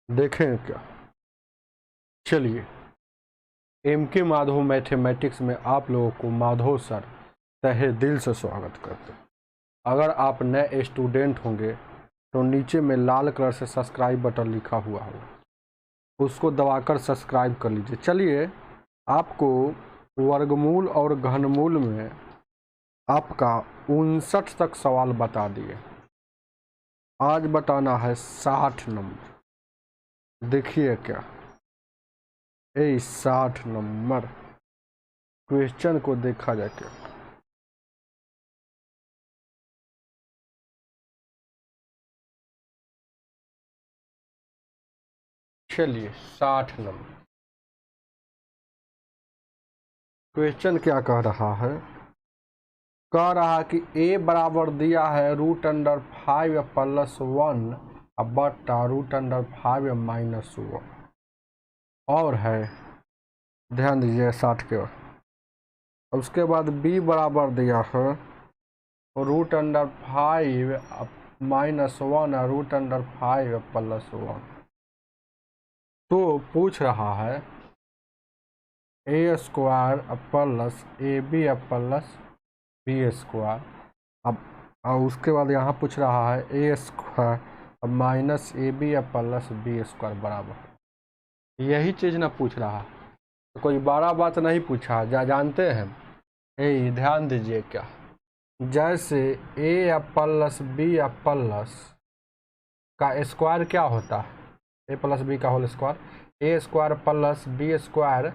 देखें क्या। चलिए, एम.के. माधव मैथमेटिक्स में आप लोगों को माधव सर तहे दिल से स्वागत करते हैं। अगर आप नए स्टूडेंट होंगे तो नीचे में लाल कलर से सब्सक्राइब बटन लिखा हुआ होगा, उसको दबाकर सब्सक्राइब कर लीजिए। चलिए, आपको वर्गमूल और घनमूल में आपका 59 तक सवाल बता दिए। आज बताना है 60 नंबर। देखिए क्या, 60 नंबर क्वेश्चन को देखा जाए क्या। चलिए, 60 नंबर क्वेश्चन क्या कह रहा है। कह रहा कि a बराबर दिया है √5+1 बटा √5 -1 और है, ध्यान दीजिए 60 के बाद। उसके बाद b बराबर दिया है √5 -1 √5+1। तो पूछ रहा है a² प्लस ab+b²। अब उसके बाद यहाँ पूछ रहा है a² -ab+b² बराबर। यही चीज़ ना पूछ रहा, तो कोई बड़ा बात नहीं पूछा। जानते हैं, ध्यान दीजिए क्या। जैसे a प्लस b प्लस का स्क्वायर क्या होता है, a प्लस बी का whole square, a² plus b²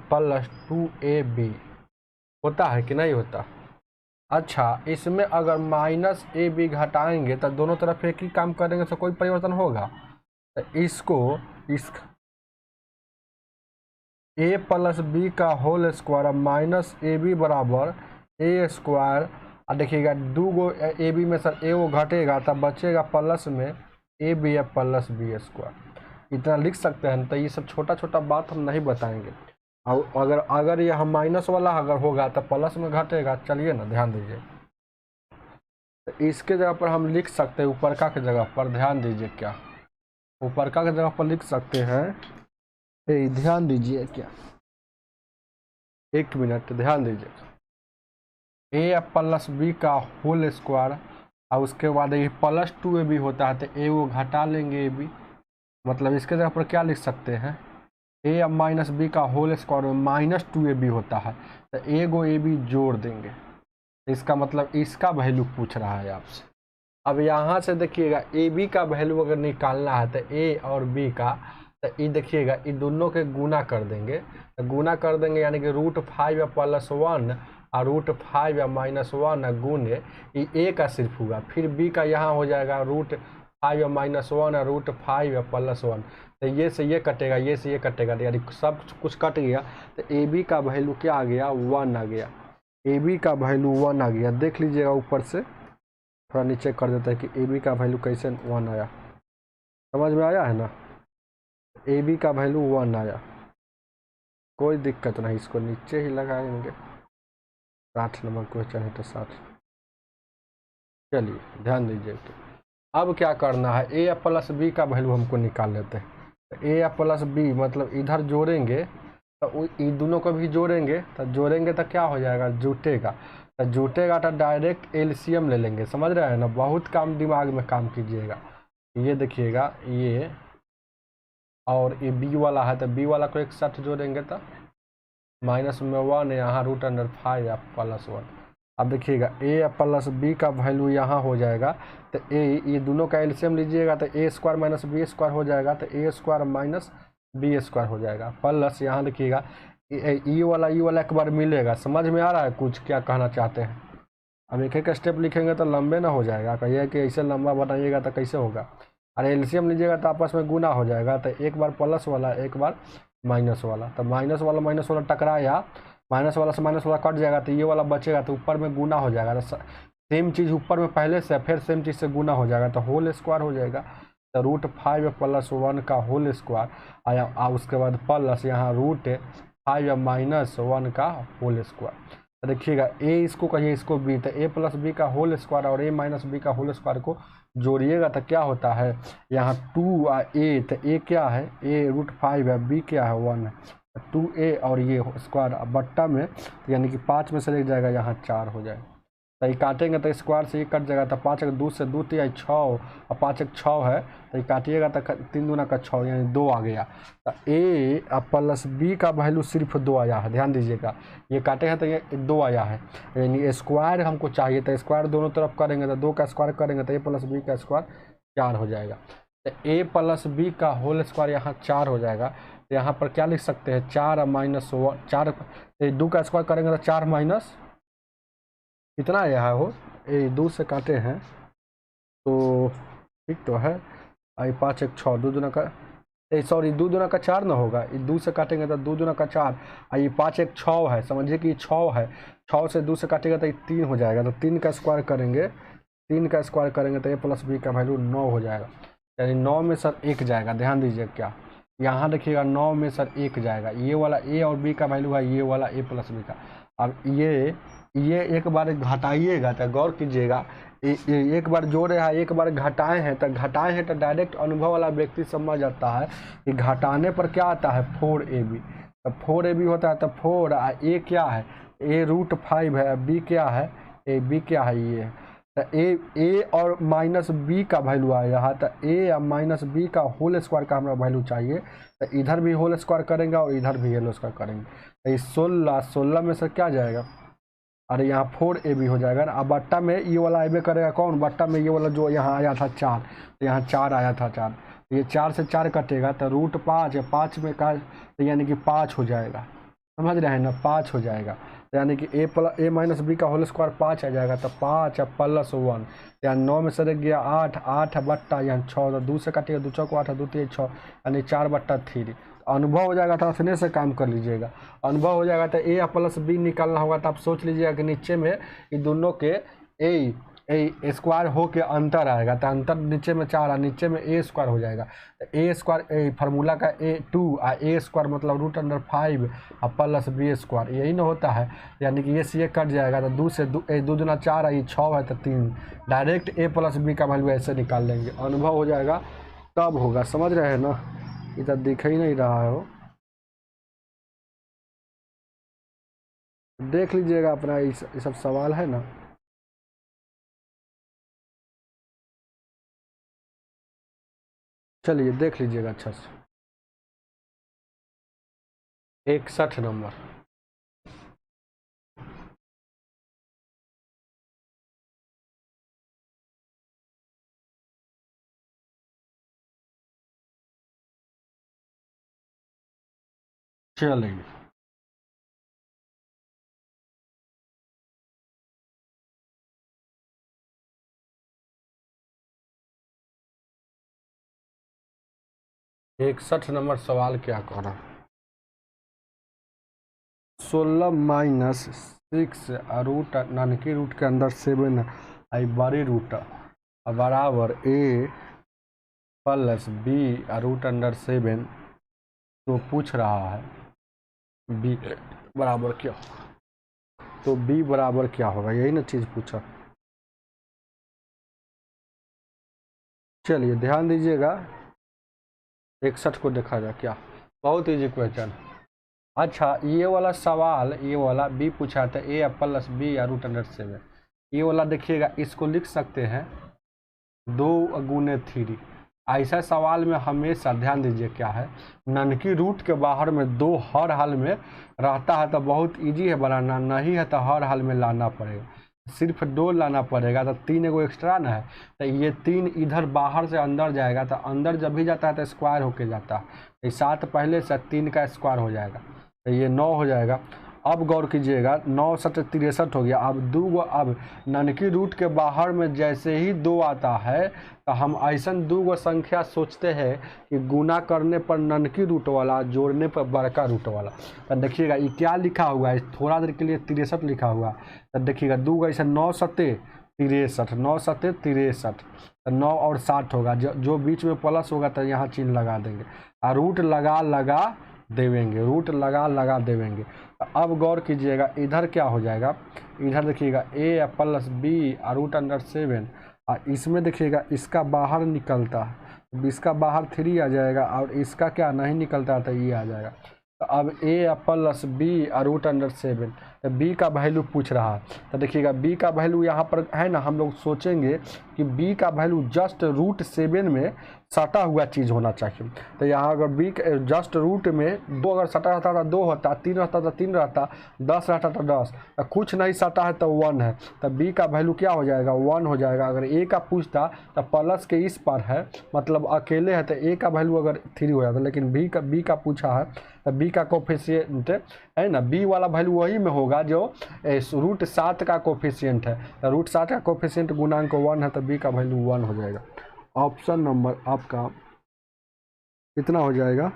plus 2ab होता है कि नहीं होता। अच्छा, इसमें अगर -ab घटाएंगे तो दोनों तरफ एक ही काम करेंगे तो कोई परिवर्तन होगा। तो इसको a प्लस बी का होल स्क्वायर -ab बराबर a²। देखिएगा, 2 ab में सर a वो घटेगा तब बचेगा प्लस में ab प्लस b²। इतना लिख सकते हैं। तो ये सब छोटा छोटा बात हम नहीं बताएंगे। और अगर यह माइनस वाला अगर होगा तो प्लस में घटेगा। चलिए ना, ध्यान दीजिए। तो इसके जगह पर हम लिख सकते हैं ऊपर का के जगह पर, ध्यान दीजिए क्या, ऊपर का के जगह पर लिख सकते हैं, ध्यान दीजिए क्या, एक मिनट ध्यान दीजिए। a प्लस बी का होल स्क्वायर और उसके बाद ये प्लस 2ab होता है तो a वो घटा लेंगे ab, मतलब इसके जगह पर क्या लिख सकते हैं, a माइनस बी का होल स्क्वायर में -2ab होता है तो a को ab जोड़ देंगे। इसका मतलब इसका वैल्यू पूछ रहा है आपसे। अब यहाँ से देखिएगा ab का वैल्यू अगर निकालना है तो a और b का, तो ये देखिएगा ये दोनों के गुना कर देंगे। तो गुना कर देंगे यानी कि √5 + 1 और √5 - 1 गुने ये a का सिर्फ हुआ, फिर b का यहाँ हो जाएगा √5 - 1 और √5 + 1। तो ये से ये कटेगा, ये से ये कटेगा, यानी सब कुछ कट गया। तो ab का वैल्यू क्या आ गया, 1 आ गया। ab का वैल्यू 1 आ गया। देख लीजिएगा ऊपर से, थोड़ा नीचे कर देता है कि ab का वैल्यू कैसे 1 आया। समझ में आया है ना, ab का वैल्यू 1 आया, कोई दिक्कत नहीं। इसको नीचे ही लगाएंगे। 60 नंबर क्वेश्चन है तो 60। चलिए, ध्यान दीजिए। अब क्या करना है, a प्लस b का वैल्यू हमको निकाल लेते हैं। तो a प्लस b मतलब इधर जोड़ेंगे तो इन दोनों को भी जोड़ेंगे, तो जोड़ेंगे तो क्या हो जाएगा, जुटेगा। तो जुटेगा तो डायरेक्ट एलसीएम ले लेंगे। समझ रहे हैं ना, बहुत काम दिमाग में काम कीजिएगा। ये देखिएगा, ये और ये b वाला है तो b वाला को एक साथ जोड़ेंगे तो -1 यहाँ √5 + 1। अब देखिएगा a प्लस b का वैल्यू यहाँ हो जाएगा तो ये दोनों का एलसीएम लीजिएगा तो a² - b² हो जाएगा, तो a² - b² हो जाएगा। प्लस यहाँ देखिएगा ई वाला एक बार मिलेगा। समझ में आ रहा है कुछ क्या कहना चाहते हैं। अब एक एक स्टेप लिखेंगे तो लंबे ना हो जाएगा, कहिए कि ऐसे लंबा बनाइएगा तो कैसे होगा। अरे एलसीएम लीजिएगा तो आपस में गुना हो जाएगा, तो एक बार प्लस वाला एक बार माइनस वाला, तो माइनस वाला टकराया, माइनस वाला से माइनस वाला कट जाएगा तो ये वाला बचेगा, तो ऊपर में गुना हो जाएगा। तो सेम चीज़ ऊपर में पहले से फिर सेम चीज़ से गुना हो जाएगा तो होल स्क्वायर हो जाएगा। तो √5 + 1 का होल स्क्वायर आया, उसके बाद प्लस यहाँ √5 - 1 का होल स्क्वायर। तो देखिएगा a इसको कहिए, इसको b, तो a प्लस बी का होल स्क्वायर और a माइनस बी का होल स्क्वायर को जोड़िएगा तो क्या होता है, यहाँ 2 और ए, तो ए क्या है, ए √5 है, बी क्या है 1 है, 2a और ये स्क्वायर बट्टा में, तो यानी कि 5 में से 1 जाएगा, यहाँ 4 हो जाएगा। तो ये काटेंगे तो स्क्वायर से ये कट जाएगा, तो 5 2 से 2 3 6 और 5 6 है, तो ये काटिएगा तो 3 दूना का 6 यानी 2 आ गया। तो ए प्लस बी का वैल्यू सिर्फ 2 आया है, ध्यान दीजिएगा, ये काटे हैं तो ये 2 आया है, यानी स्क्वायर हमको चाहिए, तो स्क्वायर दोनों तरफ करेंगे तो 2 का स्क्वायर करेंगे तो ए प्लस बी का स्क्वायर 4 हो जाएगा। तो ए प्लस बी का होल स्क्वायर यहाँ 4 हो जाएगा। तो यहाँ पर क्या लिख सकते हैं, 4 माइनस 4, 2 का स्क्वायर करेंगे तो 4 माइनस कितना आया है वो, ये 2 से काटे हैं तो ठीक तो है, आई 5 1 6, 2 दूना का सॉरी 2 दूना का 4 ना होगा, ये 2 से काटेंगे तो 2 दूना का 4, ये 5 1 6 है, समझिए कि 6 है, 6 से 2 से काटेगा तो ये 3 हो जाएगा, तो 3 का स्क्वायर करेंगे, 3 का स्क्वायर करेंगे तो ए प्लस बी का वैल्यू 9 हो जाएगा, यानी 9 में सर 1 जाएगा। ध्यान दीजिए क्या, यहाँ देखिएगा 9 में सर 1 जाएगा, ये वाला ए और बी का वैल्यू है, ये वाला ए प्लस बी का। अब ये एक बार घटाइएगा तो गौर कीजिएगा, एक बार जोड़े हैं एक बार घटाए हैं, तो डायरेक्ट अनुभव वाला व्यक्ति समझ जाता है कि घटाने पर क्या आता है 4ab, तो 4ab होता है, तो 4 ए क्या है, ए √5 है, बी क्या है, ए बी क्या है, ये तो ए और माइनस बी का वैल्यू आया है, तो ए और माइनस बी का होल स्क्वायर का हमारा वैल्यू चाहिए, तो इधर भी होल स्क्वायर करेंगे और इधर भी होल स्क्वायर करेंगे, तो ये 16 में से क्या जाएगा, अरे यहाँ 4ab हो जाएगा ना। अब बट्टा में ये वाला आबे करेगा कौन, बट्टा में ये वाला जो यहाँ आया था 4, तो यहाँ 4 आया था 4, तो ये 4 से 4 कटेगा तो √5 है, 5 में का तो यानी कि 5 हो जाएगा, समझ रहे हैं ना, 5 हो जाएगा, तो यानी कि ए माइनस बी का होल स्क्वायर 5 आ जाएगा, तो 5 प्लस 1, यहाँ 9 में से रह गया 8, 8 बट्टा यहाँ 6, तो 2 से काटिएगा 2 चौको 8, 2 3 6, यानी 4/3। अनुभव हो जाएगा तो अपने से काम कर लीजिएगा, अनुभव हो जाएगा तो ए प्लस बी निकालना होगा, तो आप सोच लीजिएगा कि नीचे में इन दोनों के ए स्क्वायर हो के अंतर आएगा, तो अंतर नीचे में 4 है, नीचे में ए स्क्वायर हो जाएगा, तो ए स्क्वायर फार्मूला का A2 और ए स्क्वायर मतलब √5 और प्लस बी स्क्वायर, यही ना होता है, यानी कि ये से ये कट जाएगा, तो 2 से 2 दूना 4 है, ये 6 है, तो 3, डायरेक्ट ए प्लस बी का वैल्यू ऐसे निकाल लेंगे, अनुभव हो जाएगा तब होगा, समझ रहे हैं ना, इधर दिख ही नहीं रहा हो, देख लीजिएगा अपना, ये सब सवाल है ना। चलिए देख लीजिएगा अच्छा से, 61 नंबर, चलिए इकसठ नंबर सवाल क्या कह रहा है, 16 माइनस 6 रूट नानकी रूट के अंदर 7 आई बड़ी रूट बराबर ए प्लस बी √7, तो पूछ रहा है बी बराबर क्या होगा, तो बी बराबर क्या होगा, यही ना चीज़ पूछा। चलिए ध्यान दीजिएगा, 61 को देखा जाए क्या, बहुत ईजी क्वेश्चन। अच्छा ये वाला सवाल, ये वाला बी पूछा था ए प्लस बी √7, ये वाला देखिएगा, इसको लिख सकते हैं 2 गुने 3। ऐसा सवाल में हमेशा ध्यान दीजिए क्या है, ननकी रूट के बाहर में 2 हर हाल में रहता है तो बहुत इजी है बनाना, नहीं है तो हर हाल में लाना पड़ेगा, सिर्फ 2 लाना पड़ेगा, तो 3 एगो एक्स्ट्रा ना है, तो ये 3 इधर बाहर से अंदर जाएगा, तो अंदर जब भी जाता है तो स्क्वायर होके जाता है, ये 7 पहले से 3 का स्क्वायर हो जाएगा, तो ये 9 हो जाएगा। अब गौर कीजिएगा 9 7 63 हो गया, अब 2 अब ननकी रूट के बाहर में जैसे ही 2 आता है तो हम ऐसा 2 संख्या सोचते हैं कि गुना करने पर ननकी रूट वाला, जोड़ने पर बड़का रूट वाला, तो देखिएगा ये क्या लिखा हुआ है, थोड़ा देर के लिए 63 लिखा हुआ है, तो देखिएगा 2 ऐसा 9 7 63, 9 7 63, तो 9 और 60 होगा, जो बीच में प्लस होगा तो यहाँ चिन्ह लगा देंगे, और रूट लगा देवेंगे, रूट लगा देवेंगे। अब गौर कीजिएगा इधर क्या हो जाएगा, इधर देखिएगा ए प्लस बी √7 और इसमें देखिएगा इसका बाहर निकलता है, इसका बाहर 3 आ जाएगा और इसका क्या नहीं निकलता तो ये आ जाएगा। तो अब a plus b root under 7, तो b का वैल्यू पूछ रहा है। तो देखिएगा b का वैल्यू यहाँ पर है ना, हम लोग सोचेंगे कि b का वैल्यू जस्ट रूट 7 में सटा हुआ चीज़ होना चाहिए। तो यहाँ अगर b जस्ट रूट में 2 अगर सटा रहता तो 2 होता, 3 रहता तो 3 रहता, 10 रहता तो 10, तो कुछ नहीं सटा है तो 1 है, तो b का वैल्यू क्या हो जाएगा 1 हो जाएगा। अगर a का पूछता तो प्लस के इस पर है मतलब अकेले है तो a का वैल्यू अगर 3 हो जाता, लेकिन b का पूछा है तो b का कोफिशिएंट है ना, b वाला वैल्यू वही में होगा जो रूट 7 का कोफिशिएंट है। तो रूट 7 का कोफिशिएंट गुणांक 1 है तो b का वैल्यू 1 हो जाएगा। ऑप्शन नंबर आपका कितना हो जाएगा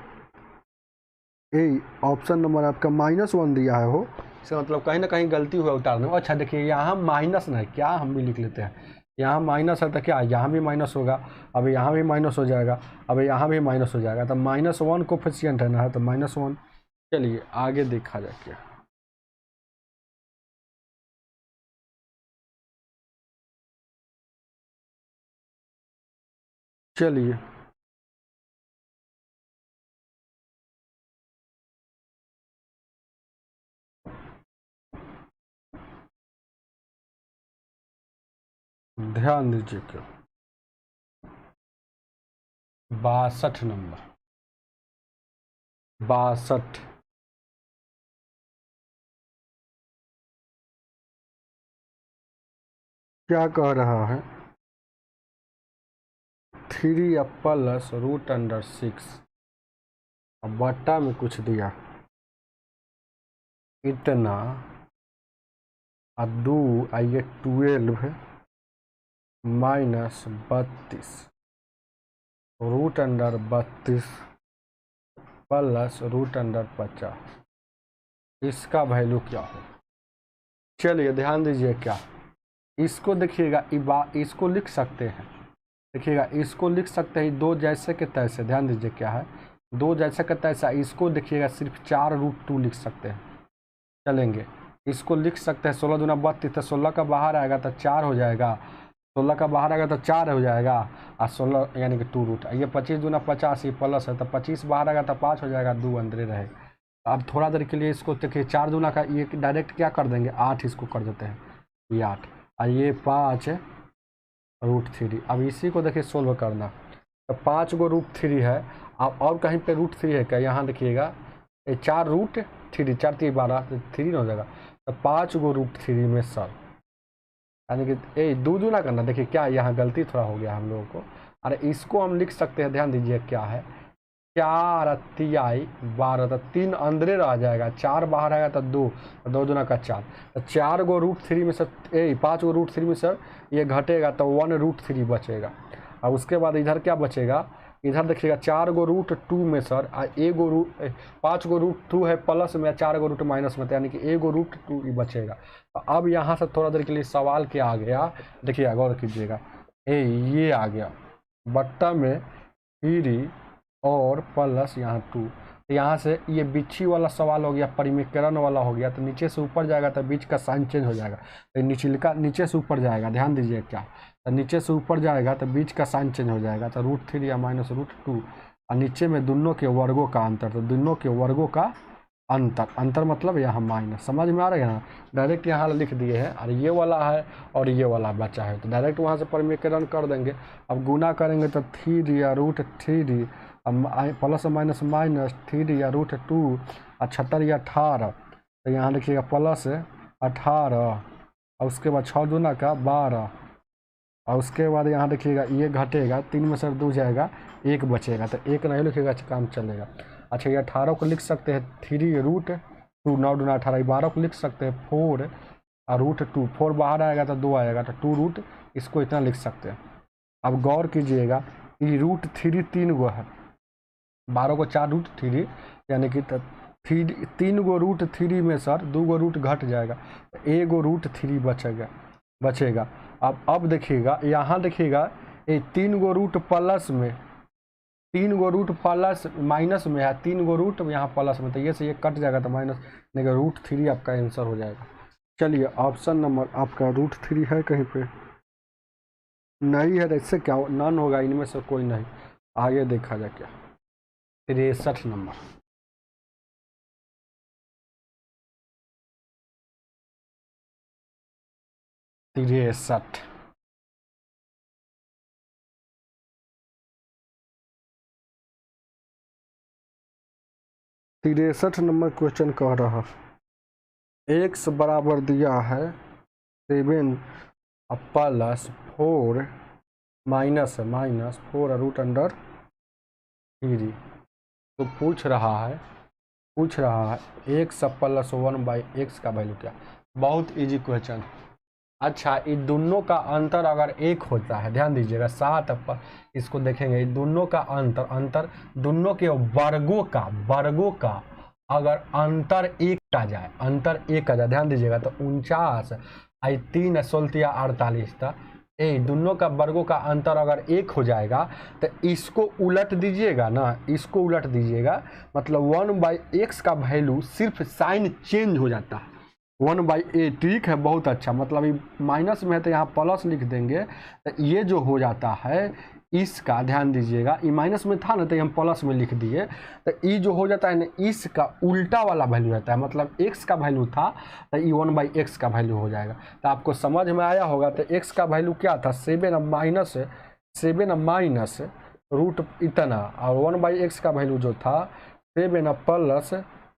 ऑप्शन नंबर आपका -1 दिया है हो, इसका मतलब कहीं ना कहीं गलती हुआ उतारने में। अच्छा देखिए यहाँ माइनस नहीं, क्या हम भी लिख लेते हैं, यहाँ माइनस है तो क्या यहाँ भी माइनस होगा, अब यहाँ भी माइनस हो जाएगा, अब यहाँ भी माइनस हो जाएगा, तो -1 कोफिशिएंट है ना, है तो -1। चलिए आगे देखा जाए क्या। चलिए ध्यान दीजिए क्यों, 62 नंबर 62 क्या कह रहा है 3 प्लस रूट अंडर 6 और बट्टा में कुछ दिया इतना और 2 आइए 12 -32 root under 32 plus root under 50, इसका वैल्यू क्या हो। चलिए ध्यान दीजिए क्या, इसको देखिएगा इसको लिख सकते हैं, देखिएगा इसको लिख सकते हैं 2 जैसे के तैसे। ध्यान दीजिए क्या है 2 जैसे के तैसा, इसको देखिएगा सिर्फ 4√2 लिख सकते हैं, चलेंगे। इसको लिख सकते हैं 16 दूना 32, तो 16 का बाहर आएगा तो 4 हो जाएगा, 16 का बाहर आएगा तो 4 हो जाएगा और 16 यानी कि 2 रूट, ये 25 दूना 50 ये प्लस है तो 25 बाहर आएगा तो 5 हो जाएगा, 2 अंदर रहेगा। अब थोड़ा देर के लिए इसको देखिए 4 दूना का ये डायरेक्ट क्या कर देंगे 8 इसको कर देते हैं, ये 8 और ये 5√3। अब इसी को देखिए सोल्व करना, तो 5 गो √3 है। अब और कहीं पे √3 है क्या, यहाँ देखिएगा ये 4√3, 4 3 12 तो 3 हो जाएगा, तो 5 गो √3 में सर, यानी कि 2 दूना करना। देखिए क्या यहाँ गलती थोड़ा हो गया हम लोगों को, अरे इसको हम लिख सकते हैं, ध्यान दीजिए क्या है 4 तिहाई 12, तो 3 अंदरे रह जाएगा, 4 बाहर आएगा तो 2, 2 दूना का 4, तो 4 गो √3 में सर 5 गो √3 में सर ये घटेगा तो 1√3 बचेगा। अब उसके बाद इधर क्या बचेगा, इधर देखिएगा 4 गो √2 में सर 5 गो √2 है प्लस में, 4 गो रूट माइनस में, तो यानी कि 1 गो √2 ही बचेगा। तो अब यहाँ से थोड़ा देर के लिए सवाल क्या आ गया, देखिए गौर कीजिएगा, ये आ गया बट्टा में 3 और प्लस यहाँ 2, तो यहाँ से ये बिच्छी वाला सवाल हो गया, परिमीकरण वाला हो गया, तो नीचे से ऊपर जाएगा तो बीच का साइन चेंज हो जाएगा, तो नीचे से ऊपर जाएगा। ध्यान दीजिए क्या, तो नीचे से ऊपर जाएगा तो बीच का साइन चेंज हो जाएगा, तो √3 या -√2 और नीचे में दोनों के वर्गों का अंतर, तो दोनों के वर्गों का अंतर मतलब यहाँ माइनस, समझ में आ रहा है ना, डायरेक्ट यहाँ लिख दिए हैं। और ये वाला है और ये वाला बचा है तो डायरेक्ट वहाँ से परिमीकरण कर देंगे। अब गुना करेंगे तो 3 या √3 प्लस माइनस -3 या √2 और 76 या 18, तो यहाँ लिखिएगा प्लस 18 और उसके बाद 6 दूना का 12 और उसके बाद यहाँ देखिएगा ये घटेगा, 3 में से 2 जाएगा, 1 बचेगा, तो 1 नहीं लिखिएगा काम चलेगा। अच्छा ये 18 को लिख सकते हैं 3√2, 9 दूना 18, 12 को लिख सकते हैं 4 और √2, 4 बाहर आएगा तो 2 आएगा, तो 2 इसको इतना लिख सकते हैं। अब गौर कीजिएगा ये √3 3 गो है, 12 को 4√3 यानी कि 3 गो √3 में सर 2 गो रूट घट जाएगा, 1 गो √3 बचेगा। अब देखिएगा यहाँ देखिएगा ये 3 गो रूट प्लस में, 3 गो रूट प्लस माइनस में है, 3 गो रूट यहाँ प्लस में, तो ये से ये कट जाएगा तो माइनस नहीं √3 आपका आंसर हो जाएगा। चलिए ऑप्शन नंबर आपका √3 है कहीं पे। नहीं है तो इससे क्या नन होगा, इनमें से कोई नहीं। आगे देखा जाए क्या। 63 नंबर। तिरसठ। तिरसठ नंबर क्वेश्चन कह रहा एक्स बराबर दिया है 7 प्लस 4 माइनस 4 रूट अंडर 3। तो पूछ रहा है एक्स प्लस 1/x का वैल्यू क्या। बहुत इजी क्वेश्चन। अच्छा, इन दोनों का अंतर अगर एक होता है, ध्यान दीजिएगा, 7 पर इसको देखेंगे, इन दोनों का अंतर दोनों के वर्गों का अगर अंतर एक आ जाए, ध्यान दीजिएगा, तो 49 आई 3 16 48 था। दोनों का वर्गों का अंतर अगर एक हो जाएगा तो इसको उलट दीजिएगा ना, इसको उलट दीजिएगा, मतलब 1/x का वैल्यू सिर्फ साइन चेंज हो जाता है। 1/a, ठीक है, बहुत अच्छा। मतलब ये माइनस में है तो यहाँ प्लस लिख देंगे, तो ये जो हो जाता है इसका, ध्यान दीजिएगा, ये माइनस में था ना तो हम प्लस में लिख दिए, तो ये जो हो जाता है ना इसका उल्टा वाला वैल्यू रहता है। मतलब x का वैल्यू था तो ये 1/x का वैल्यू हो जाएगा। तो आपको समझ में आया होगा। तो x का वैल्यू क्या था, 7 माइनस रूट इतना, और 1/x का वैल्यू जो था 7 प्लस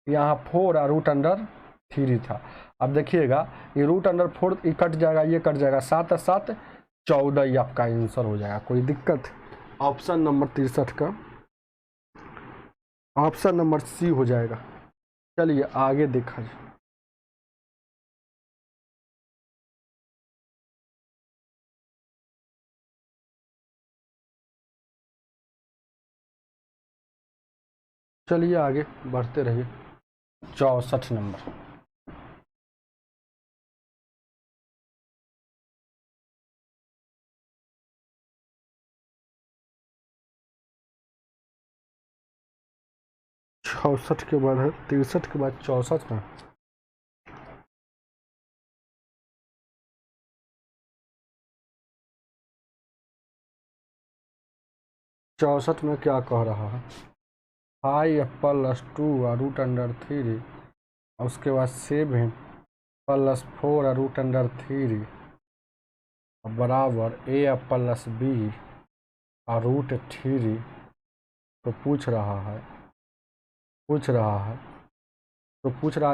यहाँ 4 रूट अंडर 3 था। अब देखिएगा ये रूट अंडर 4 कट जाएगा, ये कट जाएगा, 7 7 14 ही आपका आंसर हो जाएगा। कोई दिक्कत। ऑप्शन नंबर 63 का ऑप्शन नंबर सी हो जाएगा। चलिए आगे देखा जाए। चलिए आगे बढ़ते रहिए। 64 नंबर। चौसठ के बाद है 63 के बाद 64 ना। चौसठ में क्या कह रहा है, 5 प्लस 2 रूट अंडर 3, और उसके बाद 7 प्लस 4 रूट अंडर 3 बराबर a प्लस b और रूट 3। तो पूछ रहा है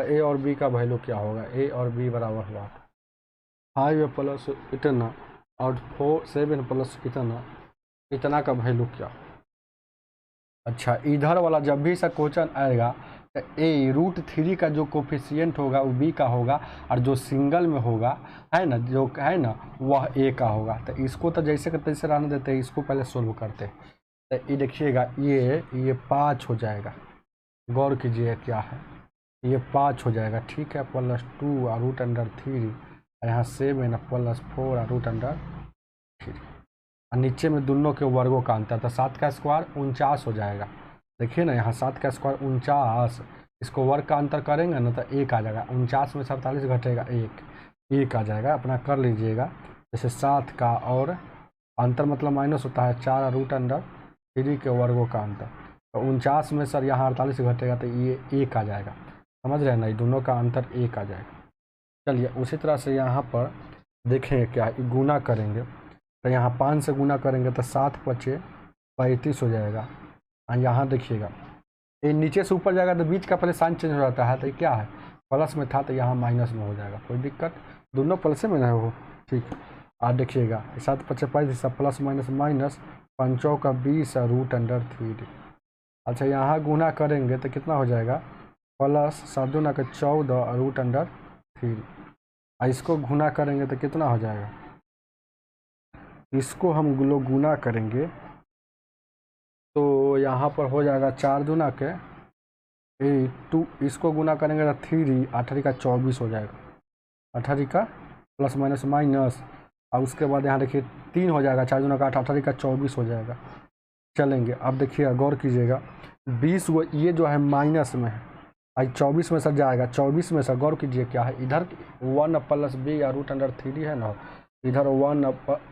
ए और बी का वैल्यू क्या होगा। ए और बी बराबर हुआ 5 प्लस इतना और 7 प्लस इतना का वैल्यू क्या। अच्छा, इधर वाला जब भी सा क्वेश्चन आएगा तो ए रूट 3 का जो कोफिशिएंट होगा वो बी का होगा, और जो सिंगल में होगा है ना, जो है ना, वह ए का होगा। तो इसको तो जैसे का तैसे रहने देते हैं, इसको पहले सोल्व करते हैं। तो ये देखिएगा, ये 5 हो जाएगा। गौर कीजिए क्या है, ये 5 हो जाएगा, ठीक है, प्लस 2 और रूट अंडर 3, यहाँ 7 प्लस 4 रूट अंडर 3, और नीचे में दोनों के वर्गों का अंतर, तो 7 का स्क्वायर 49 हो जाएगा। देखिए ना, यहाँ 7 का स्क्वायर 49, इसको वर्ग का अंतर करेंगे ना तो 1 आ जाएगा। 49 में 47 घटेगा 1 आ जाएगा। अपना कर लीजिएगा, जैसे 7 का और अंतर मतलब माइनस होता है 4 रूट अंडर 3 के वर्गों का अंतर, तो 49 में सर यहाँ 48 घटेगा तो ये 1 आ जाएगा। समझ रहे हैं ना, दोनों का अंतर 1 आ जाएगा। चलिए उसी तरह से यहाँ पर देखेंगे क्या, गुना करेंगे तो यहाँ 5 से गुना करेंगे तो 7 × 5 = 35 हो जाएगा। और यहाँ देखिएगा ये नीचे से ऊपर जाएगा तो बीच का पहले साइन चेंज हो जाता है, तो ये क्या है, प्लस में था तो यहाँ माइनस में हो जाएगा। कोई दिक्कत, दोनों प्लस में ना हो, ठीक। और देखिएगा 7 × 5 = 35, प्लस माइनस 5 × 20 रूट अंडर 3। अच्छा, यहाँ गुना करेंगे तो कितना हो जाएगा, प्लस 7 दूना का 14 रूट अंडर 3। और इसको गुना करेंगे तो कितना हो जाएगा, इसको हम लोग गुना करेंगे तो यहाँ पर हो जाएगा 4 दूना के 2, इसको गुना करेंगे तो 3 18 का 24 हो जाएगा। 18 का प्लस माइनस और उसके बाद यहाँ देखिए 3 हो जाएगा, 4 दूना का 8, 18 का 24 हो जाएगा। चलेंगे, अब देखिएगा, गौर कीजिएगा, 20 वो ये जो है माइनस में है, आज 24 में सर जाएगा। 24 में सर गौर कीजिए क्या है, इधर 1 प्लस b या रूट अंडर 3 है ना, इधर 1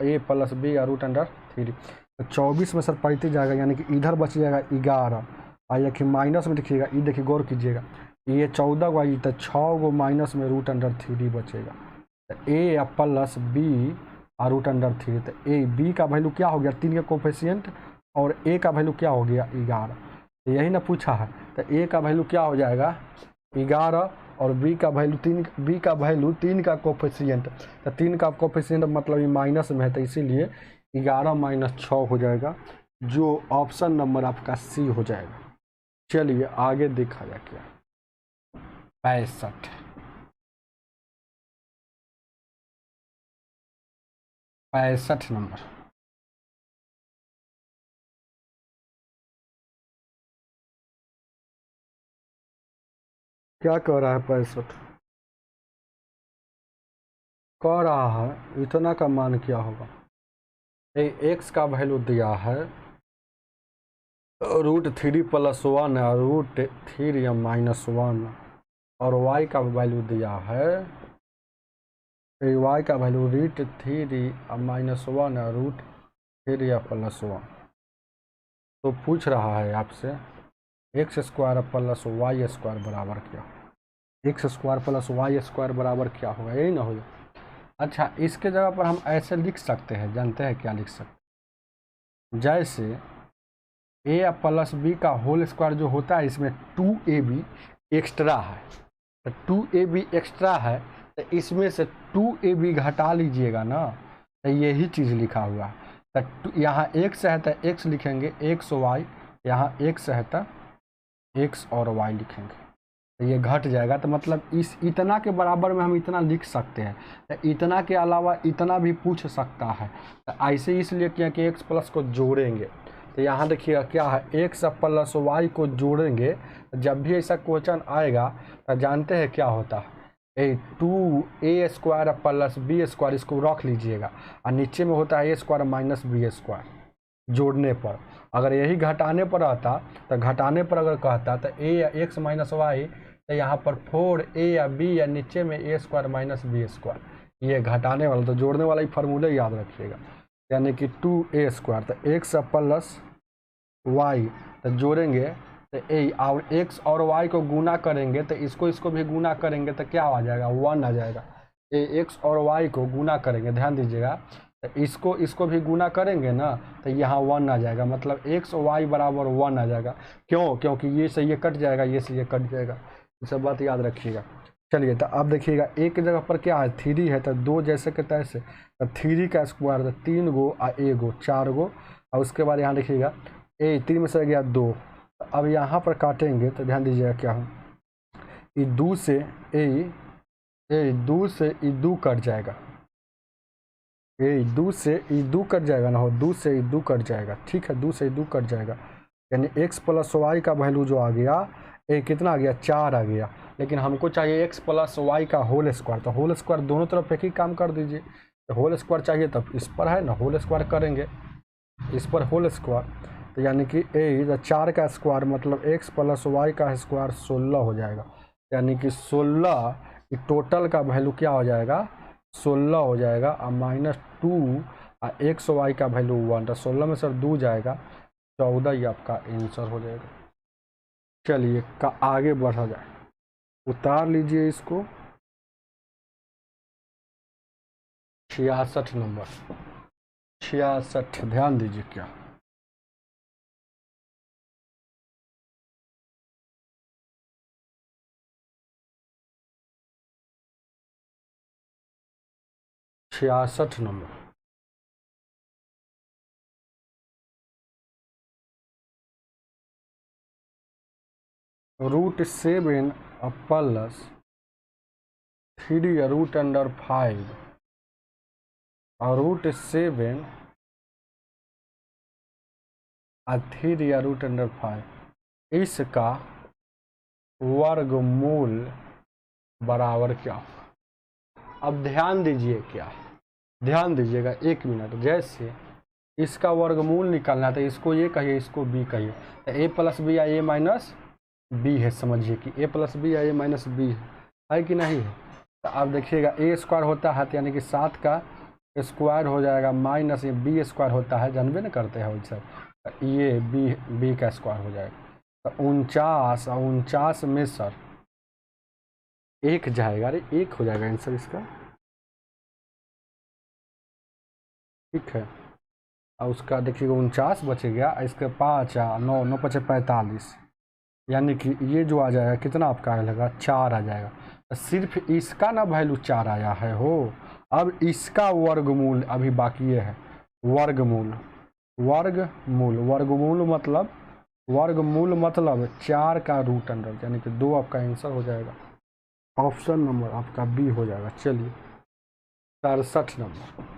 a plus b root under 3। तो 24 में सर 35 जाएगा, यानी कि इधर बच जाएगा 11। आइए कि माइनस में देखिएगा, ये देखिए गौर कीजिएगा, ये 14 को आई तो 6 को माइनस में रूट अंडर 3 बचेगा। तो ए प्लस बी रूट अंडर 3। तो ए बी का वैल्यू क्या हो गया 3 का कोफिशिएंट, और ए का वैल्यू क्या हो गया 11। तो यही ना पूछा है। तो ए का वैल्यू क्या हो जाएगा 11 और बी का वैल्यू 3, बी का वैल्यू 3 का कोफिशिएंट। तो 3 का कोफिशिएंट मतलब ये माइनस में है, तो इसीलिए 11 माइनस 6 हो जाएगा, जो ऑप्शन नंबर आपका सी हो जाएगा। चलिए आगे देखा जाए क्या 65 नंबर। क्या कह रहा है 65? कह रहा है इतना का मान क्या होगा। एक्स का वैल्यू दिया है √3 + 1 √3 या -1, और y का वैल्यू दिया है y का वैल्यू √3 -1 √3 या +1। तो पूछ रहा है आपसे x² + y² बराबर क्या, x² + y² बराबर क्या होगा, यही ना होगा। अच्छा, इसके जगह पर हम ऐसे लिख सकते हैं, जानते हैं क्या लिख सकते हैं, जैसे a + b का होल स्क्वायर जो होता है, इसमें 2ab एक्स्ट्रा है, तो 2ab एक्स्ट्रा है, तो इसमें से 2ab घटा लीजिएगा ना, तो यही चीज़ लिखा हुआ है। तो यहाँ x है तो x लिखेंगे, xy, यहाँ x है तो x और y लिखेंगे, तो ये घट जाएगा। तो मतलब इस इतना के बराबर में हम इतना लिख सकते हैं, तो इतना के अलावा इतना भी पूछ सकता है। तो ऐसे इसलिए किया कि x प्लस को जोड़ेंगे। तो यहाँ देखिएगा क्या है, x + y को जोड़ेंगे। जब भी ऐसा क्वेश्चन आएगा तो जानते हैं क्या होता है, 2a² + b² इसको रख लीजिएगा, और नीचे में होता है a² - b²। जोड़ने पर अगर यही घटाने पर आता, तो घटाने पर अगर कहता तो a या x - y, तो यहाँ पर 4a या b या नीचे में a² - b², ये घटाने वाला। तो जोड़ने वाला ही फार्मूला याद रखिएगा, यानी कि 2a²। तो x + y तो जोड़ेंगे तो a, और x और y को गुना करेंगे, तो इसको भी गुना करेंगे तो क्या आ जाएगा 1 आ जाएगा। x और y को गुना करेंगे, ध्यान दीजिएगा, तो इसको भी गुना करेंगे ना, तो यहाँ 1 आ जाएगा, मतलब x y बराबर 1 आ जाएगा। क्यों? क्योंकि ये से ये कट जाएगा, ये से ये कट जाएगा, ये सब बात याद रखिएगा। चलिए, तो अब देखिएगा एक जगह पर क्या है 3 है, तो 2 जैसे के तैसे, तो 3 का स्क्वायर, तो 3 गो और 1 गो 4 गो, और उसके बाद यहाँ देखिएगा 3 में से गया 2। तो अब यहाँ पर काटेंगे तो ध्यान दीजिएगा क्या हो, ये 2 से 2 कट जाएगा, 2 से 2 कट जाएगा ना, हो 2 से 2 कट जाएगा, ठीक है, 2 से 2 कट जाएगा, यानी x + y का वैल्यू जो आ गया, कितना आ गया 4 आ गया। लेकिन हमको चाहिए x + y का होल स्क्वायर, तो होल स्क्वायर दोनों तरफ एक ही काम कर दीजिए। तो होल स्क्वायर चाहिए तब इस पर है ना, होल स्क्वायर करेंगे, इस पर होल स्क्वायर, तो यानी कि 4 का स्क्वायर मतलब x + y का स्क्वायर 16 हो जाएगा, यानी कि 16 टोटल का वैल्यू क्या हो जाएगा 16 हो जाएगा, और -2 और x y का वैल्यू 1, तो 16 में सर 2 जाएगा, 14 ही आपका आंसर हो जाएगा। चलिए का आगे बढ़ा जाए, उतार लीजिए इसको 66 नंबर, 66 ध्यान दीजिए क्या, छियासठ नंबर। √7 + 3 √5 और √7 और 3 √5 इसका वर्गमूल बराबर क्या होगा। अब ध्यान दीजिए क्या, ध्यान दीजिएगा 1 मिनट। जैसे इसका वर्गमूल निकालना है तो इसको ये कहिए, इसको b कहिए, तो a + b या a - b है, समझिए कि a + b या a - b है कि नहीं है। तो अब देखिएगा a² होता है, तो यानी कि 7 का स्क्वायर हो जाएगा माइनस ये बी स्क्वायर होता है, जानबे न करते हैं वैसे, ये बी का स्क्वायर हो जाएगा। तो 49 में सर एक जाएगा, अरे एक हो जाएगा आंसर इसका, ठीक है। और उसका देखिएगा 49 बच गया, इसके 5 9 9 5 45, यानी कि ये जो आ जाएगा कितना आपका आएगा 4 आ जाएगा। तो सिर्फ इसका ना वैल्यू 4 आया है हो। अब इसका वर्गमूल अभी बाकी है, वर्गमूल वर्गमूल मतलब 4 का रूट अंडर, यानी कि 2 आपका आंसर हो जाएगा। ऑप्शन नंबर आपका बी हो जाएगा। चलिए 67 नंबर,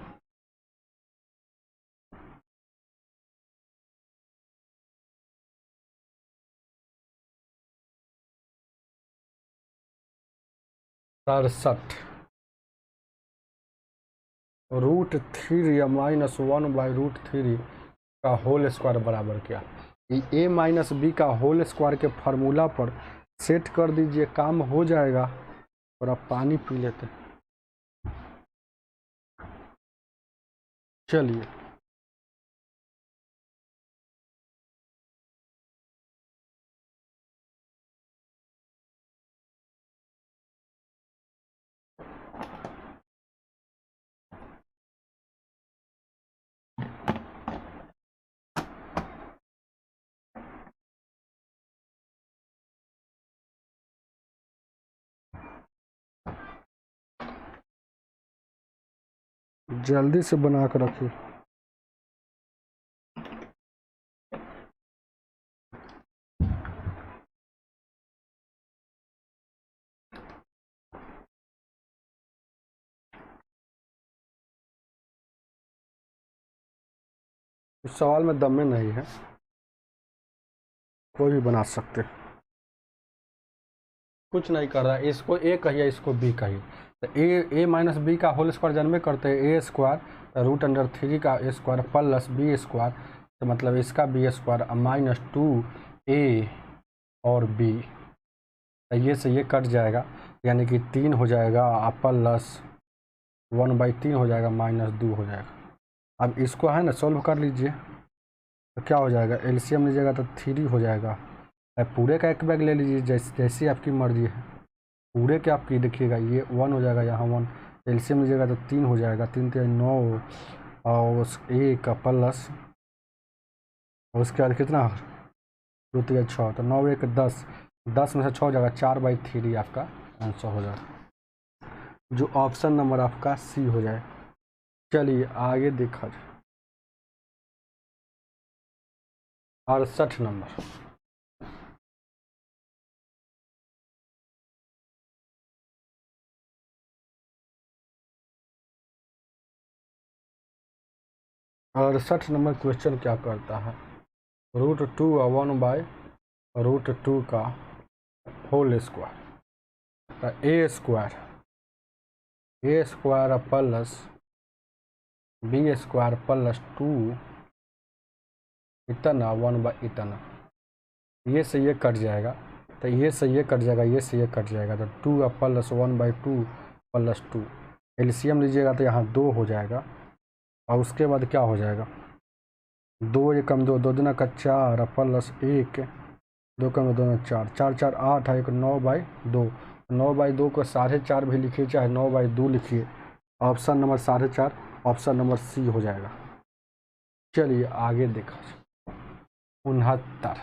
√3 माइनस 1/√3 का होल स्क्वायर बराबर क्या। ए माइनस बी का होल स्क्वायर के फार्मूला पर सेट कर दीजिए, काम हो जाएगा। और अब पानी पी लेते। चलिए जल्दी से बना कर रखिए। इस सवाल में दम में नहीं है, कोई भी बना सकते, कुछ नहीं कर रहा है। इसको ए कहिए, इसको बी कहिए। तो ए माइनस बी का होल स्क्वायर जन्मे करते हैं ए स्क्वायर √3 का स्क्वायर प्लस बी स्क्वायर, तो मतलब इसका बी स्क्वायर माइनस 2a और बी, तो ये से ये कट जाएगा, यानी कि 3 हो जाएगा प्लस 1/3 हो जाएगा माइनस 2 हो जाएगा। अब इसको है ना सॉल्व कर लीजिए, तो क्या हो जाएगा, एलसीएम लीजिएगा तो 3 हो जाएगा। पूरे का एक बैग ले लीजिए, जैसी आपकी मर्जी है। पूरे के आपकी देखिएगा ये 1 हो जाएगा, यहाँ 1 एलसीएम लीजिएगा तो 3 हो जाएगा, 3 3 9 और उस ए का प्लस, और उसके बाद कितना 2 3 6, तो 9 1 10, 10 में से 6 हो जाएगा, 4/3 आपका आंसर हो जाएगा, जो ऑप्शन नंबर आपका सी हो जाए। चलिए आगे देखा जाए 68 नंबर, और 68 नंबर क्वेश्चन क्या करता है, √2 और 1/√2 का whole square, A square plus B square plus 2 इतना 1/इतना, ये से ये कट जाएगा, तो ये से ये कट जाएगा, ये से ये कट जाएगा, तो 2 प्लस 1/2 प्लस 2 एलसीएम लीजिएगा तो यहाँ 2 हो जाएगा, और उसके बाद क्या हो जाएगा 2 एकम 2, 2 दूना का 4 प्लस 1 2 कम 2 में 4 4 4 8 है, 9/2, 9/2 को 4.5 भी लिखिए चाहे 9/2 लिखिए, option number 4.5 option number c हो जाएगा। चलिए आगे देखा 69,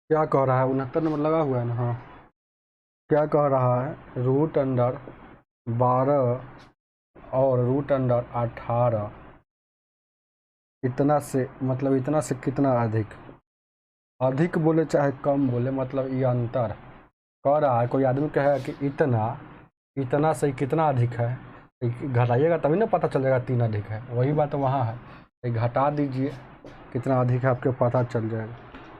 क्या कह रहा है 69 नंबर लगा हुआ है ना, हाँ क्या कह रहा है, √12 और √18 इतना से मतलब इतना से कितना अधिक बोले चाहे कम बोले, मतलब ये अंतर कह रहा है। कोई आदमी कहेगा कि इतना से कितना अधिक है, घटाइएगा तभी ना पता चलेगा 3 अधिक है, वही बात वहाँ है, घटा दीजिए कितना अधिक है आपको पता चल जाएगा।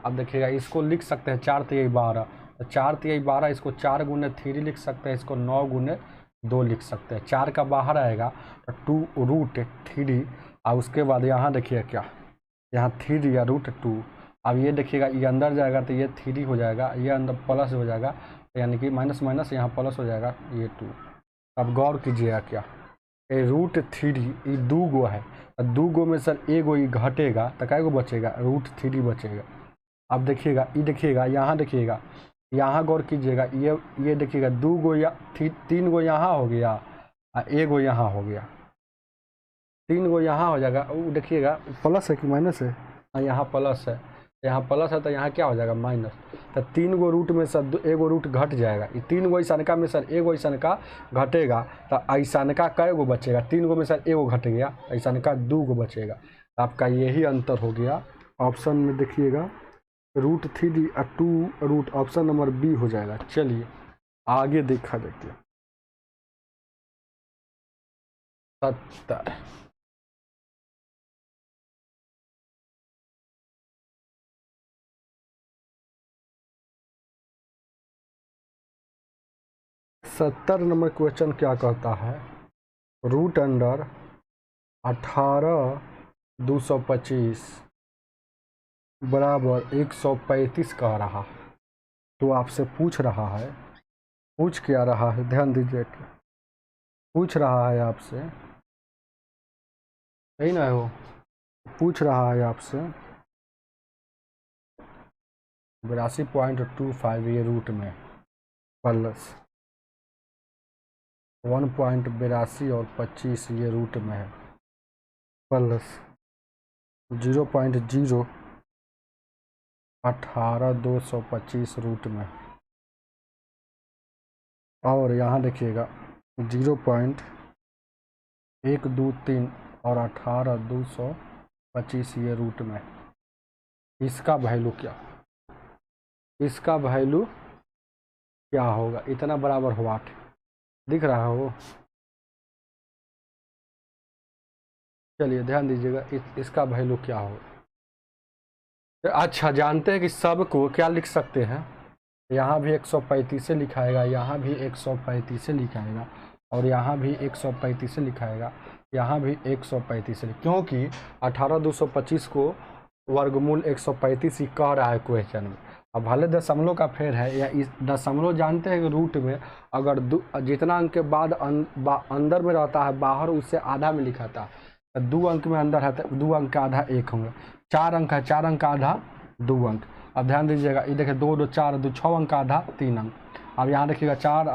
अब देखिएगा इसको लिख सकते हैं 4 3 12, 4 3 12 इसको 4 गुने 3 लिख सकते हैं, इसको 9 गुने 2 लिख सकते हैं। 4 का बाहर आएगा तो 2√3, और उसके बाद यहाँ देखिए क्या यहाँ 3 या √2। अब ये देखिएगा ये अंदर जाएगा तो ये 3 हो जाएगा, ये अंदर प्लस हो जाएगा, यानी कि माइनस माइनस यहाँ प्लस हो जाएगा, ये 2। अब गौर कीजिएगा क्या, ये √3 ये 2 गो है, 2 गो में सर एगो ये घटेगा तो कै गो बचेगा, √3 बचेगा। अब देखिएगा यहाँ देखिएगा, यहाँ गौर कीजिएगा, ये देखिएगा 2 गो या 3 गो यहाँ हो गया और एगो यहाँ हो गया, 3 गो यहाँ हो जाएगा। वो देखिएगा प्लस है कि माइनस है, यहाँ प्लस है, यहाँ प्लस है तो यहाँ क्या हो जाएगा माइनस। तो 3 गो रूट में सर एगो रूट घट जाएगा, ये 3 गो ऐसा में सर एगो ऐसा घटेगा तो ऐसा कै गो बचेगा, 3 गो में सर एगो घट गया, ऐसा 2 गो बचेगा। आपका यही अंतर हो गया। ऑप्शन में देखिएगा √3 और 2 रूट, ऑप्शन नंबर बी हो जाएगा। चलिए आगे देखा देखिए 70। नंबर क्वेश्चन क्या कहता है, √18(225) बराबर 135 कह रहा है। तो आपसे पूछ रहा है, पूछ क्या रहा है, ध्यान दीजिए, पूछ रहा है आपसे, यही ना हो, पूछ रहा है आपसे 82.25 ये रूट में प्लस 1.82 और 25 ये रूट में है प्लस 0.018(225) रूट में, और यहाँ देखिएगा 0.123 और 18(225) ये रूट में। इसका वैल्यू क्या, इसका वैल्यू क्या होगा, इतना बराबर हो 8, दिख रहा हो। चलिए ध्यान दीजिएगा, इसका वैल्यू क्या होगा। अच्छा जानते हैं कि सब को क्या लिख सकते हैं, यहाँ भी 135 से लिखाएगा, यहाँ भी 135 से लिखाएगा, और यहाँ भी 135 से लिखाएगा, यहाँ भी 135 से, क्योंकि 18(225) को वर्गमूल 135 ही कह रहा है क्वेश्चन में। अब भले दशमलव का फेर है, या इस दशमलव जानते हैं कि रूट में अगर जितना अंक के बाद अंदर में रहता है, बाहर उससे आधा में लिखाता है। 2 अंक में अंदर है तो 2 अंक का आधा 1 होंगे, 4 अंक है, 4 अंक का आधा 2 अंक। अब ध्यान दीजिएगा, ये देखिए 2 2 4 2 6 अंक का आधा 3 अंक। अब यहाँ देखिएगा 4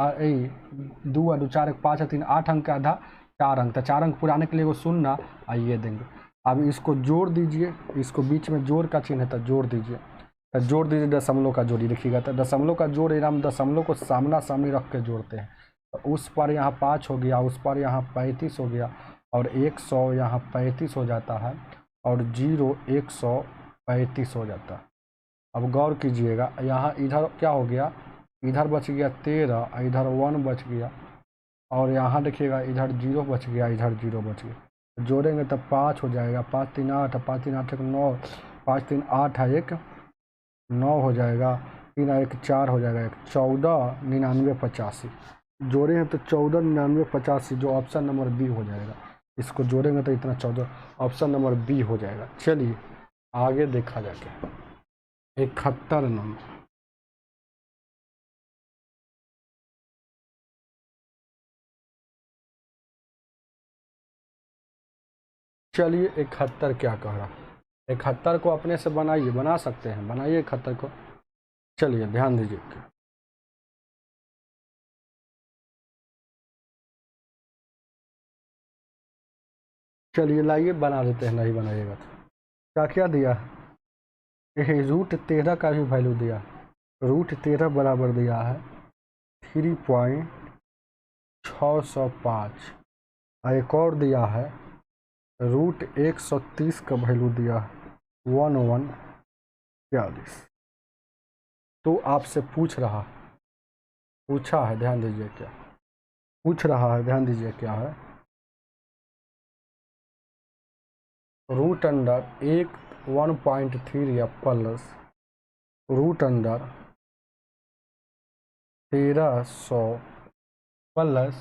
2 2 4 1 5 3 8 अंक का आधा 4 अंक, तो 4 अंक पुराने के लिए वो शून्य आइए देंगे। अब इसको जोड़ दीजिए, इसको बीच में जोड़ का चिन्ह है तो जोड़ दीजिए, तो जोड़ दीजिए दशमलव का जोड़ी, देखिएगा तो दशमलव का जोड़ हम दशमलव को सामना सामने रख के जोड़ते हैं। तो उस पर यहाँ 5 हो गया, उस पर यहाँ 35 हो गया, और 100 यहाँ 35 हो जाता है, और 0 135 हो जाता है। अब गौर कीजिएगा, यहाँ इधर क्या हो गया, इधर बच गया 13, इधर 1 बच गया, और यहाँ देखिएगा इधर 0 बच गया, इधर 0 बच गया। जोड़ेंगे तो 5 हो जाएगा, 5 3 8, 5 3 8 1 9, 5 3 8 है 1 9 हो जाएगा, 3 1 4 हो जाएगा, 1 14 99 85। जोड़े हैं तो 14 99 85, जो ऑप्शन नंबर बी हो जाएगा। इसको जोड़ेंगे तो इतना 14, ऑप्शन नंबर बी हो जाएगा। चलिए आगे देखा जाके 71 नंबर, चलिए 71 क्या कह रहा है, 71 को अपने से बनाइए, बना सकते हैं, बनाइए 71 को। चलिए ध्यान दीजिए, चलिए लाइए बना देते हैं, नहीं बनाइएगा तो क्या क्या दिया, √13 का भी वैल्यू दिया, √13 बराबर दिया है 3.605, एक और दिया है √130 का वैल्यू दिया है 1142। तो आपसे पूछा है, ध्यान दीजिए क्या पूछ रहा है, ध्यान दीजिए क्या है, रूट अंडर 1.3 या प्लस रूट अंडर 1300 प्लस,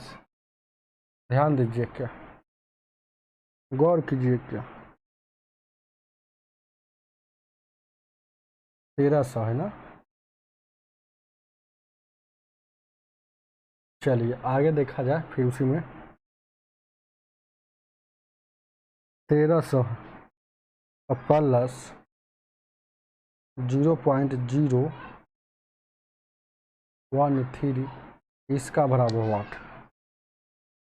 ध्यान दीजिए क्या, गौर कीजिए क्या, 1300 है ना। चलिए आगे देखा जाए फिर उसी में। 1300 प्लस 0.013 इसका बराबर वाट,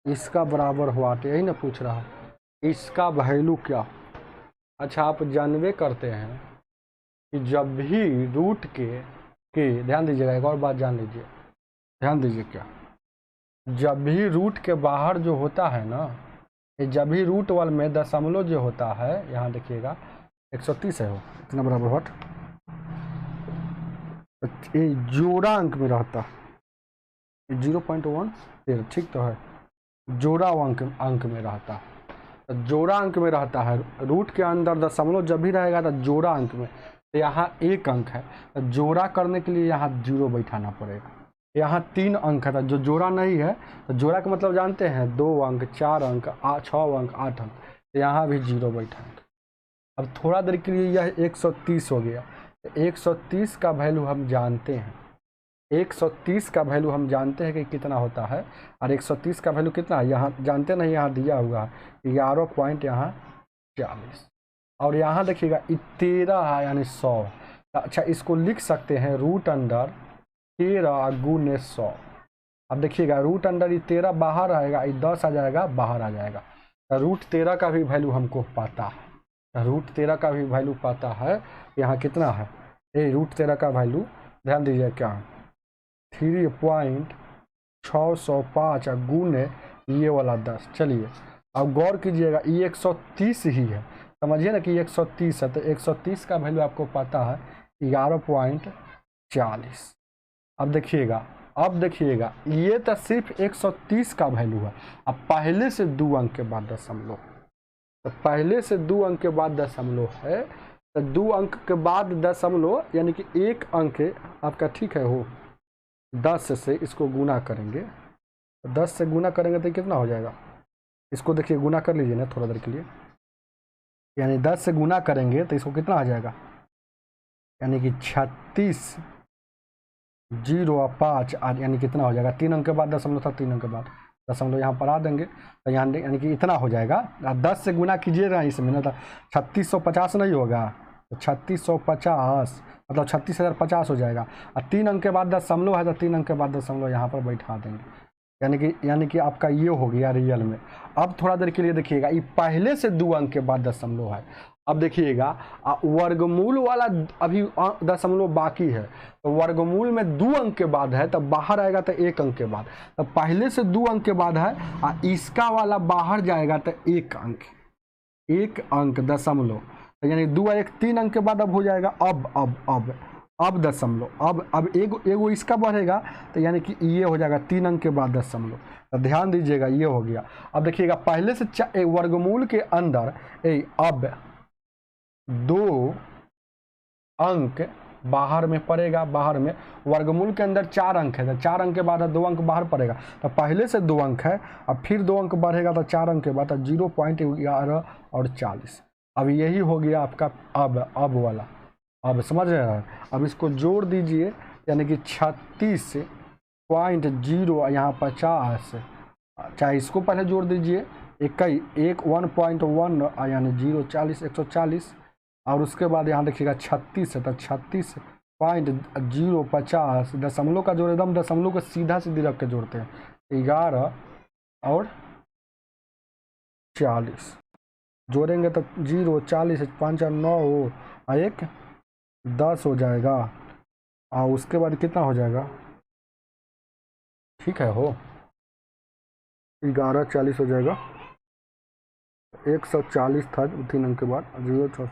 इसका बराबर वाट, यही ना पूछ रहा है। इसका वैल्यू क्या। अच्छा आप जानवे करते हैं कि जब भी रूट के ध्यान दीजिएगा, एक और बात जान लीजिए, ध्यान दीजिए क्या, जब भी रूट के बाहर जो होता है ना, ये जब भी रूट वाल में दशमलव जो होता है, यहाँ देखिएगा 130 है, हो इतना बराबर वाट, ये जोड़ा अंक में रहता है, 0.1 ठीक तो है, जोड़ा अंक में रहता है। तो जोड़ा अंक में रहता है, रूट के अंदर दशमलव जब भी रहेगा तो जोड़ा अंक में, तो यहाँ एक अंक है, तो जोड़ा करने के लिए यहाँ 0 बैठाना पड़ेगा। यहाँ 3 अंक है, तो जो जोड़ा नहीं है, तो जोड़ा का मतलब जानते हैं, 2 अंक, 4 अंक, 6 अंक, 8 अंक, तो यहाँ भी 0 बैठाएंगे। अब थोड़ा देर के लिए यह 130 हो गया, तो 130 का वैल्यू हम जानते हैं, 130 का वैल्यू हम जानते हैं कि कितना होता है, और 130 का वैल्यू कितना है यहाँ जानते नहीं, यहाँ दिया हुआ है 11.40, और यहाँ देखिएगा 13 है यानी 100। अच्छा इसको लिख सकते हैं रूट अंडर 13 गुने 100। अब देखिएगा रूट अंडर ये 13 बाहर आएगा, ये 10 आ जाएगा बाहर आ जाएगा, तो रूट 13 का भी वैल्यू हमको पता है, रूट 13 का भी वैल्यू पता है। यहाँ कितना है, ये रूट 13 का वैल्यू ध्यान दीजिए क्या है, 3.605 गुने ये वाला 10। चलिए अब गौर कीजिएगा, ये 130 ही है, समझिए ना कि 130 है, तो 130 का वैल्यू आपको पता है 11.40। अब देखिएगा ये तो सिर्फ 130 का वैल्यू है। अब पहले से 2 अंक के बाद दशमलव, तो पहले से 2 अंक के बाद दशमलव है, तो 2 अंक के बाद दशमलव यानी कि 1 अंक आपका ठीक है हो, 10 से इसको गुना करेंगे, तो 10 से गुना करेंगे तो कितना हो जाएगा, इसको देखिए गुना कर लीजिए ना थोड़ा देर के लिए, यानी 10 से गुना करेंगे तो इसको कितना आ जाएगा, यानी कि 36 0.5 यानी कितना हो जाएगा, 3 अंक के बाद दशमलव था, 3 अंक के बाद दशमलव यहाँ पर आ देंगे, तो यहाँ यानी कि इतना हो जाएगा। 10 से गुना कीजिएगा इसमें ना, तो 3650 नहीं होगा, तो 3650 मतलब 36,050 हो जाएगा, और 3 अंक के बाद दशमलव है, तो 3 अंक के बाद दशमलव यहाँ पर बैठा देंगे, यानी कि आपका ये हो गया रियल में। अब थोड़ा देर के लिए देखिएगा, ये पहले से 2 अंक के बाद दशमलव है। अब देखिएगा वर्गमूल वाला अभी दशमलव बाकी है, तो वर्गमूल में 2 अंक के बाद है, तब बाहर आएगा तो 1 अंक के बाद, तो पहले से 2 अंक के बाद है, और इसका वाला बाहर जाएगा तो 1 अंक दशमलव, तो यानी 2 1 3 अंक के बाद अब हो जाएगा, अब दशमलव, अब एगो इसका बढ़ेगा, तो यानी कि ये हो जाएगा 3 अंक के बाद दशमलव। तो ध्यान दीजिएगा ये हो गया। अब देखिएगा पहले से वर्गमूल के अंदर अब 2 अंक बाहर में पड़ेगा, बाहर में वर्गमूल के अंदर 4 अंक है, तो 4 अंक के बाद 2 अंक बाहर पड़ेगा, तो पहले से 2 अंक है, अब फिर 2 अंक बढ़ेगा तो 4 अंक के बाद 0.11 और 40। अब यही हो गया आपका अब वाला, अब समझ रहे हैं। अब इसको जोड़ दीजिए, यानी कि 36.0 यहाँ 50, चाहे इसको पहले जोड़ दीजिए, 1.1 यानी 0.40 140, और उसके बाद यहाँ देखिएगा 36 है, तो 36.050 दशमलव का जोड़ एकदम दशमलव को सीधा सीधी रख के जोड़ते हैं, 11 और 40 जोड़ेंगे तो 0 40 5 और 9 हो, 1 10 हो जाएगा, और उसके बाद कितना हो जाएगा, ठीक है हो 11 40 हो जाएगा, 140 था 3 अंक के बाद 0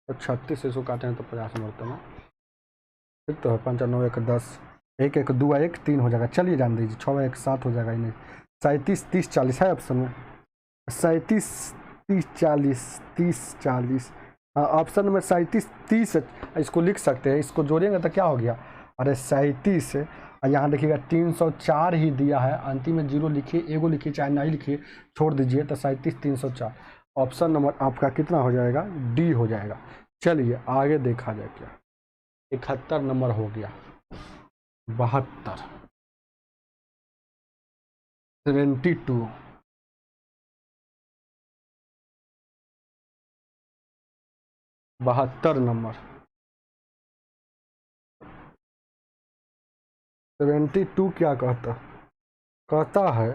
36 से इसको काटे हैं तो 50 मरते हैं, ठीक तो है, 5 9 1 10, 1 1 2 1 3 हो जाएगा। चलिए जान दीजिए 6 1 7 हो जाएगा, इन्हें 37 30 40 है ऑप्शन में, 37 30 40 30 40 ऑप्शन में 37 30 इसको लिख सकते हैं, इसको जोड़ेंगे तो क्या हो गया, अरे 37, यहाँ देखिएगा 304 ही दिया है, अंतिम में 0 लिखिए, एगो लिखिए चाहे नहीं लिखिए छोड़ दीजिए, तो 37 304 ऑप्शन नंबर आपका कितना हो जाएगा, डी हो जाएगा। चलिए आगे देखा जाए क्या। 71 नंबर हो गया। 72, 72, 72 नंबर। 72 क्या कहता है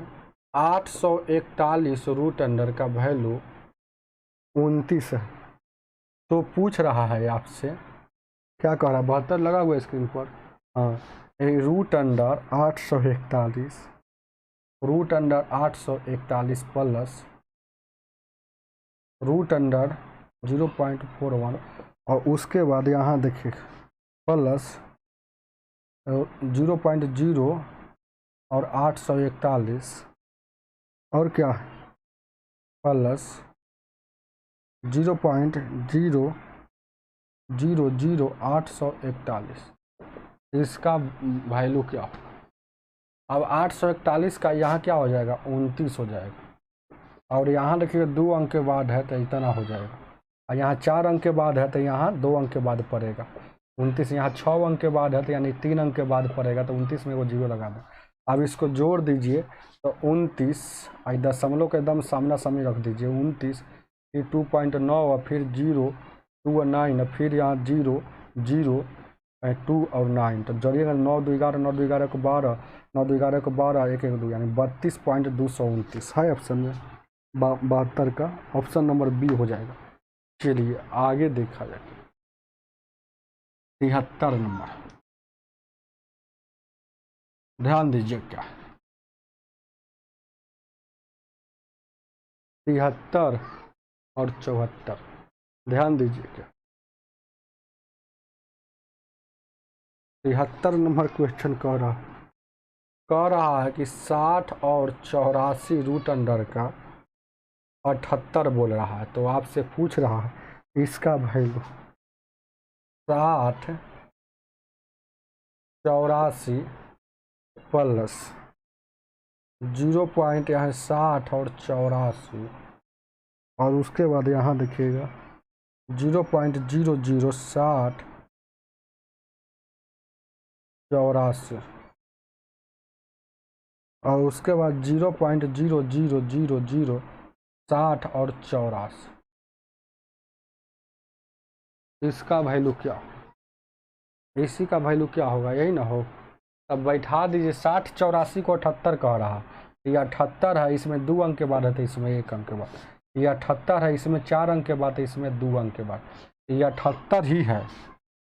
841 रूट अंडर का वैल्यू 29 है। तो पूछ रहा है आपसे, क्या कह रहा है, 72 लगा हुआ है स्क्रीन पर। हाँ, root under 841, root under 841 plus root under 0.41 और उसके बाद यहाँ देखिए प्लस 0.0 और 841 और क्या है प्लस 0.0000841। इसका वैल्यू क्या हो? अब 841 का यहाँ क्या हो जाएगा 29 हो जाएगा। और यहाँ देखिए 2 अंक के बाद है तो इतना हो जाएगा। और यहाँ 4 अंक के बाद है तो यहाँ 2 अंक के बाद पड़ेगा 29। यहाँ 6 अंक के बाद है तो यानी 3 अंक के बाद पड़ेगा, तो 29 में वो 0 लगा दें। अब इसको जोड़ दीजिए तो 29, दशमलव के एकदम सामना सामने रख दीजिए। 29 फिर 2.9 और फिर 0 2 और 9 और फिर यहाँ 0 0 2 और 9, तो जोड़िएगा 9 2 11 9 2 11 को 12 9 2 11 को 12 1 1 2 यानी 32.229 है ऑप्शन में। 72 का ऑप्शन नंबर बी हो जाएगा। चलिए आगे देखा जाए। 73 नंबर, ध्यान दीजिए क्या 73 और 74, ध्यान दीजिए क्या 73 नंबर क्वेश्चन कह रहा है कि 60 और 84 रूट अंडर का 78 बोल रहा है। तो आपसे पूछ रहा है इसका वैल्यू 60 84 प्लस 0 पॉइंट यहाँ 60 और 84 और उसके बाद यहाँ देखिएगा 0.00 60 84 और उसके बाद 0.0000 60 और 84। इसका वैल्यू क्या हो? इसी का वैल्यू क्या होगा, यही ना हो। अब बैठा दीजिए 60 84 को 78 कह रहा है। ये 78 है, इसमें 2 अंक के बाद है तो इसमें 1 अंक के बाद। ये 78 है, इसमें 4 अंक के बाद है, इसमें 2 अंक के बाद। ये 78 ही है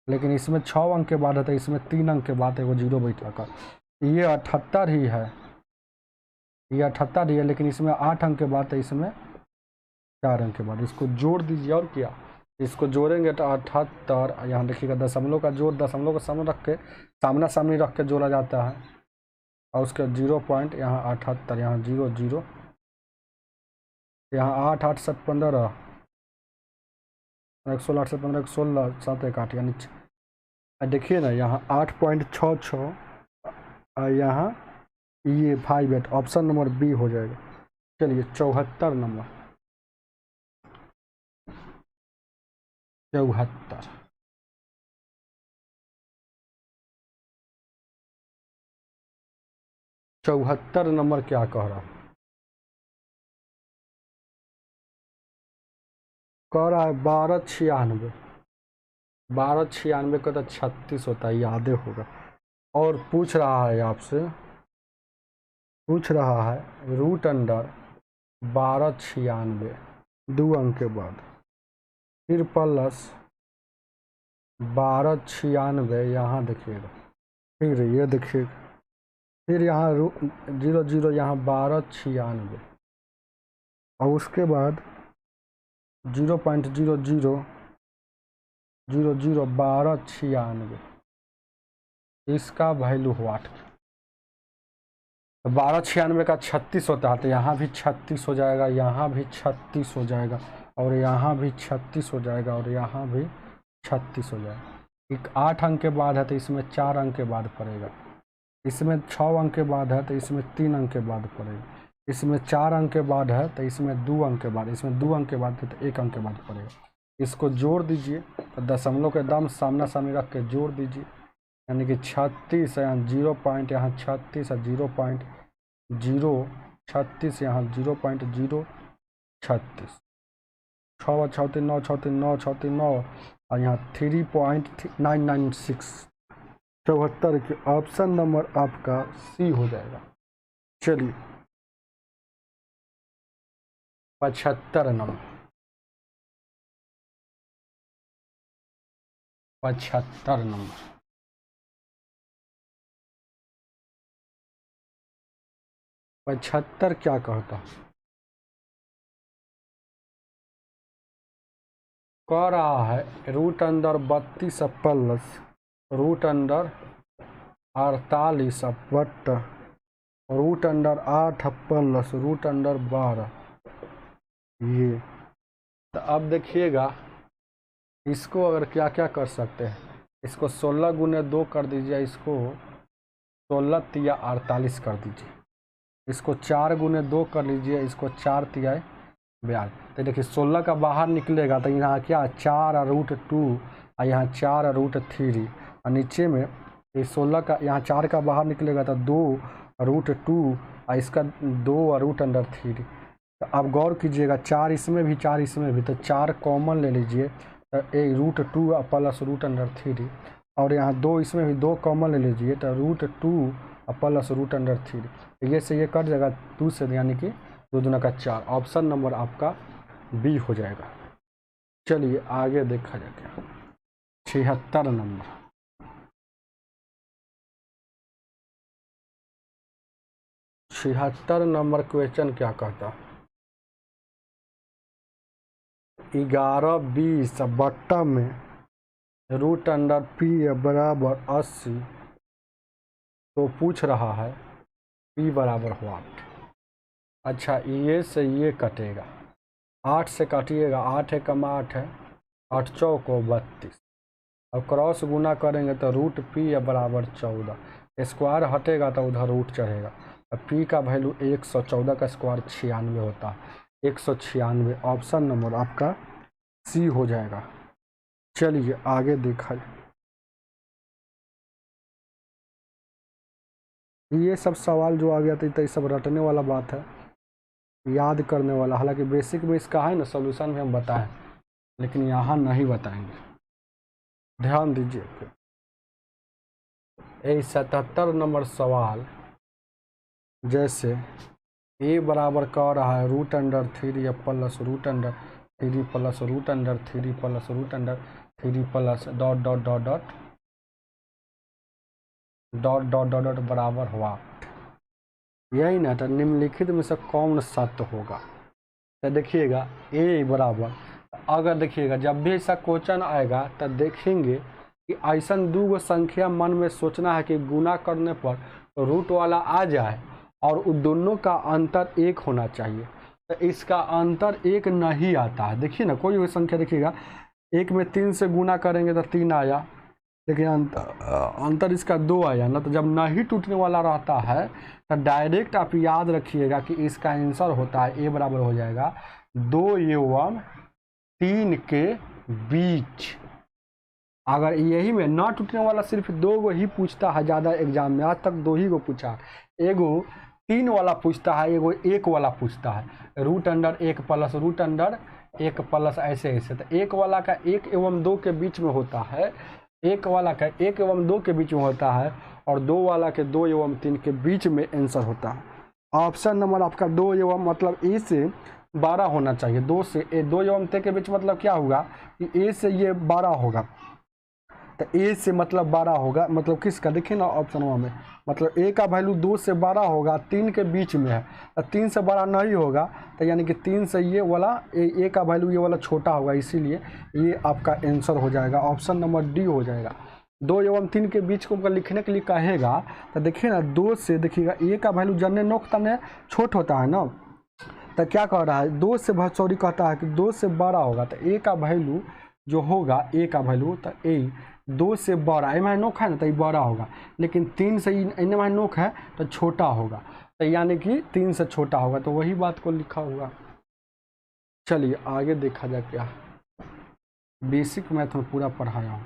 लेकिन इसमें 6 अंक के बाद है तो इसमें 3 अंक के बाद है, वो 0 बैठा कर। ये 78 ही है, ये 78 ही है लेकिन इसमें 8 अंक के बाद है, इसमें 4 अंक के बाद। इसको जोड़ दीजिए और क्या, इसको जोड़ेंगे तो 78, यहाँ देखिएगा दशमलव का जोड़ दशमलव का सामने रख के सामना सामने रख के जोड़ा जाता है। और उसके 0 पॉइंट यहाँ 78, यहाँ 0 0 यहाँ 8 8 7 15 116 8 7 15 116 7 1 8 यानी देखिए ना यहाँ 8.66 यहाँ ये 5 8 ऑप्शन नंबर बी हो जाएगा। चलिए 74 नंबर, 74 74 नंबर क्या कह रहा है 1296। 1296 का तो 36 होता है, यादें होगा। और पूछ रहा है आपसे, पूछ रहा है रूट अंडर 1296 2 अंक के बाद फिर प्लस 1296 यहाँ देखिएगा, फिर ये देखिएगा, फिर यहाँ 0 0 यहाँ 1296 और उसके बाद 0.0000 1296। इसका वैल्यू हुआ 1296 का 36 होता है तो यहाँ भी 36 हो जाएगा, यहाँ भी 36 हो जाएगा और यहाँ भी 36 हो जाएगा और यहाँ भी 36 हो जाएगा। एक 8 अंक के बाद है तो इसमें 4 अंक के बाद पड़ेगा, इसमें 6 अंक के बाद है तो इसमें 3 अंक के बाद पड़ेगा, इसमें 4 अंक के बाद है तो इसमें 2 अंक के बाद, इसमें 2 अंक के बाद है तो 1 अंक के बाद पड़ेगा। इसको जोड़ दीजिए तो दशमलव के दम सामना सामने रख के जोड़ दीजिए, यानी कि 36 यहाँ 0 पॉइंट यहाँ 36 है 0.036 यहाँ 0.036 6 34 9 34 9 34 9 और यहाँ 3.996 74 के ऑप्शन नंबर आपका सी हो जाएगा। चलिए 75 नंबर 75 नंबर 75 क्या कहता कह रहा है root under 32 plus root under 48 but root under 8 plus root under 12। ये तो अब देखिएगा इसको अगर क्या क्या कर सकते हैं, इसको 16 गुने 2 कर दीजिए, इसको 16 तिया 48 कर दीजिए, इसको 4 गुने 2 कर लीजिए, इसको 4 तिया 42। तो देखिए 16 का बाहर निकलेगा तो यहाँ क्या 4√2 और यहाँ 4√3 और नीचे में ये 16 का यहाँ 4 का बाहर निकलेगा तो 2√2 और इसका 2√3। तो आप गौर कीजिएगा 4 इसमें भी 4 इसमें भी, तो 4 कॉमन ले लीजिए तो √2 प्लस √3 और यहाँ 2 इसमें भी 2 कॉमन ले लीजिए तो √2 प्लस √3। ये से ये कट जाएगा 2 से, यानी कि 2 दूना का 4। ऑप्शन नंबर आपका बी हो जाएगा। चलिए आगे देखा जाएगा 76 नंबर 76 नंबर क्वेश्चन क्या कहता 11/20 बट्टा में रूट अंडर पी बराबर 80। तो पूछ रहा है पी बराबर व्हाट। अच्छा ये से ये कटेगा, 8 से काटिएगा, 8 एकम 8 है, 8 चौको 32 और क्रॉस गुना करेंगे तो रूट पी बराबर 14। स्क्वायर हटेगा तो उधर रूट चढ़ेगा। पी का वैल्यू 114 का स्क्वायर 96 होता है, 196। ऑप्शन नंबर आपका सी हो जाएगा। चलिए आगे देखा जाए। ये सब सवाल जो आ गया था तो ये सब रटने वाला बात है, याद करने वाला। हालांकि बेसिक में इसका है ना सॉल्यूशन में हम बताएं, लेकिन यहाँ नहीं बताएंगे, ध्यान दीजिए। 77 नंबर सवाल जैसे ए बराबर कह रहा है root under 3 plus root under 3 plus root under 3 plus root under 3 plus dot dot dot dot dot dot dot dot बराबर हुआ। यही ना तो निम्नलिखित में से कौन सत्य होगा। तो देखिएगा ए बराबर, अगर देखिएगा जब भी ऐसा क्वेश्चन आएगा तो देखेंगे कि ऐसा दो संख्या मन में सोचना है कि गुना करने पर रूट वाला आ जाए और उन दोनों का अंतर 1 होना चाहिए। तो इसका अंतर 1 नहीं आता है। देखिए ना कोई भी संख्या देखिएगा 1 में 3 से गुना करेंगे तो 3 आया, लेकिन अंतर इसका 2 आया ना। तो जब नहीं टूटने वाला रहता है तो डायरेक्ट आप याद रखिएगा कि इसका आंसर होता है ए बराबर हो जाएगा 2 एवं 3 के बीच। अगर यही में ना टूटने वाला सिर्फ 2 को ही पूछता है ज़्यादा एग्जाम में, आज तक 2 ही को पूछा, एगो 3 वाला पूछता है, एगो 1 वाला पूछता है। Root under 1 plus root under 1 plus ऐसे ऐसे। तो 1 वाला का 1 एवं 2 के बीच में होता है, 1 वाला का 1 एवं 2 के बीच में होता है और 2 वाला के 2 एवं 3 के बीच में आंसर होता है। ऑप्शन नंबर आपका 2 एवं मतलब ए से 12 होना चाहिए। 2 एवं 3 के बीच मतलब क्या होगा कि ए से ये 12 होगा, तो ए से मतलब 12 होगा, मतलब किसका देखिए ना ऑप्शन में, मतलब ए का वैल्यू 2 से 12 होगा, 3 के बीच में है, तो 3 से बड़ा नहीं होगा, तो यानी कि 3 से ये वाला ए का वैल्यू ये वाला छोटा होगा, इसीलिए ये आपका आंसर हो जाएगा। ऑप्शन नंबर डी हो जाएगा। 2 एवं 3 के बीच को लिखने के लिए कहेगा तो देखिए ना 2 से देखिएगा ए का वैल्यू जन्ने नोक तने छोट होता है ना, तो क्या कह रहा है 2 से सॉरी कहता है कि 2 से 12 होगा, तो ए का वैल्यू जो होगा ए का वैल्यू तो ए 2 से 12 एम नोक है ना तो ये बड़ा होगा, लेकिन 3 से एम नोक है तो छोटा होगा, तो यानी कि 3 से छोटा होगा, तो वही बात को लिखा हुआ। चलिए आगे देखा जाए क्या बेसिक मैथ में पूरा पढ़ाया हूँ।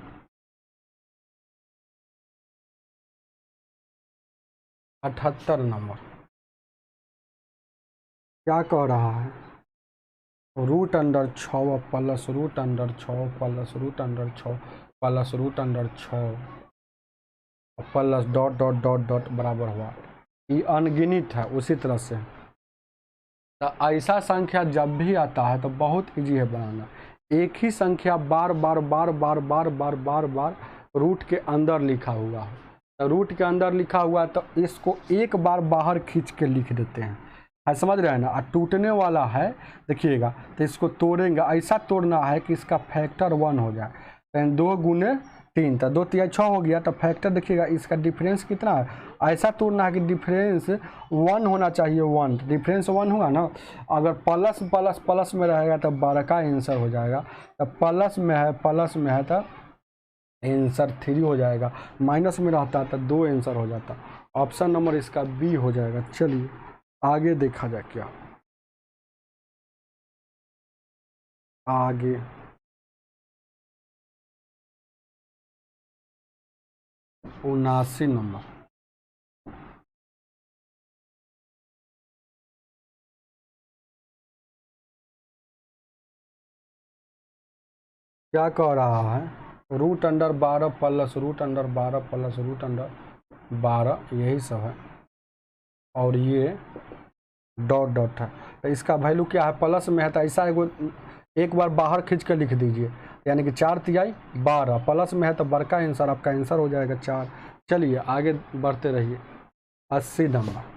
78 नंबर क्या कह रहा है, root under 6 plus root under 6 plus root under 6 plus root under 6 plus dot dot dot dot बराबर हुआ। ये अनगिनत है। उसी तरह से तो ऐसा संख्या जब भी आता है तो बहुत इजी है बनाना। एक ही संख्या बार बार बार बार बार बार बार बार रूट के अंदर लिखा हुआ है, तो रूट के अंदर लिखा हुआ है तो इसको एक बार बाहर खींच के लिख देते हैं। समझ रहे हैं ना। और टूटने वाला है देखिएगा, तो इसको तोड़ेंगे, ऐसा तोड़ना है कि इसका फैक्टर 1 हो जाए। तो 2 गुने 3 तो 2 3 6 हो गया। तो फैक्टर देखिएगा इसका डिफरेंस कितना है, ऐसा तोड़ना है कि डिफरेंस 1 होना चाहिए। 1 डिफरेंस 1 हुआ ना। अगर प्लस प्लस प्लस में रहेगा तो 12 का आंसर हो जाएगा। तो प्लस में है तो आंसर 3 हो जाएगा। माइनस में रहता है तो 2 आंसर हो जाता। ऑप्शन नंबर इसका बी हो जाएगा। चलिए आगे देखा जाए क्या आगे। 79 नंबर क्या कह रहा है, root under 12 plus root under 12 plus root under 12 यही सब है, और ये डॉट डॉट है। तो इसका वैल्यू क्या है, प्लस में है तो ऐसा एक बार बाहर खींच के लिख दीजिए, यानी कि 4 तिहाई 12 प्लस में है तो बड़का आंसर आपका आंसर हो जाएगा 4। चलिए आगे बढ़ते रहिए। 80 नंबर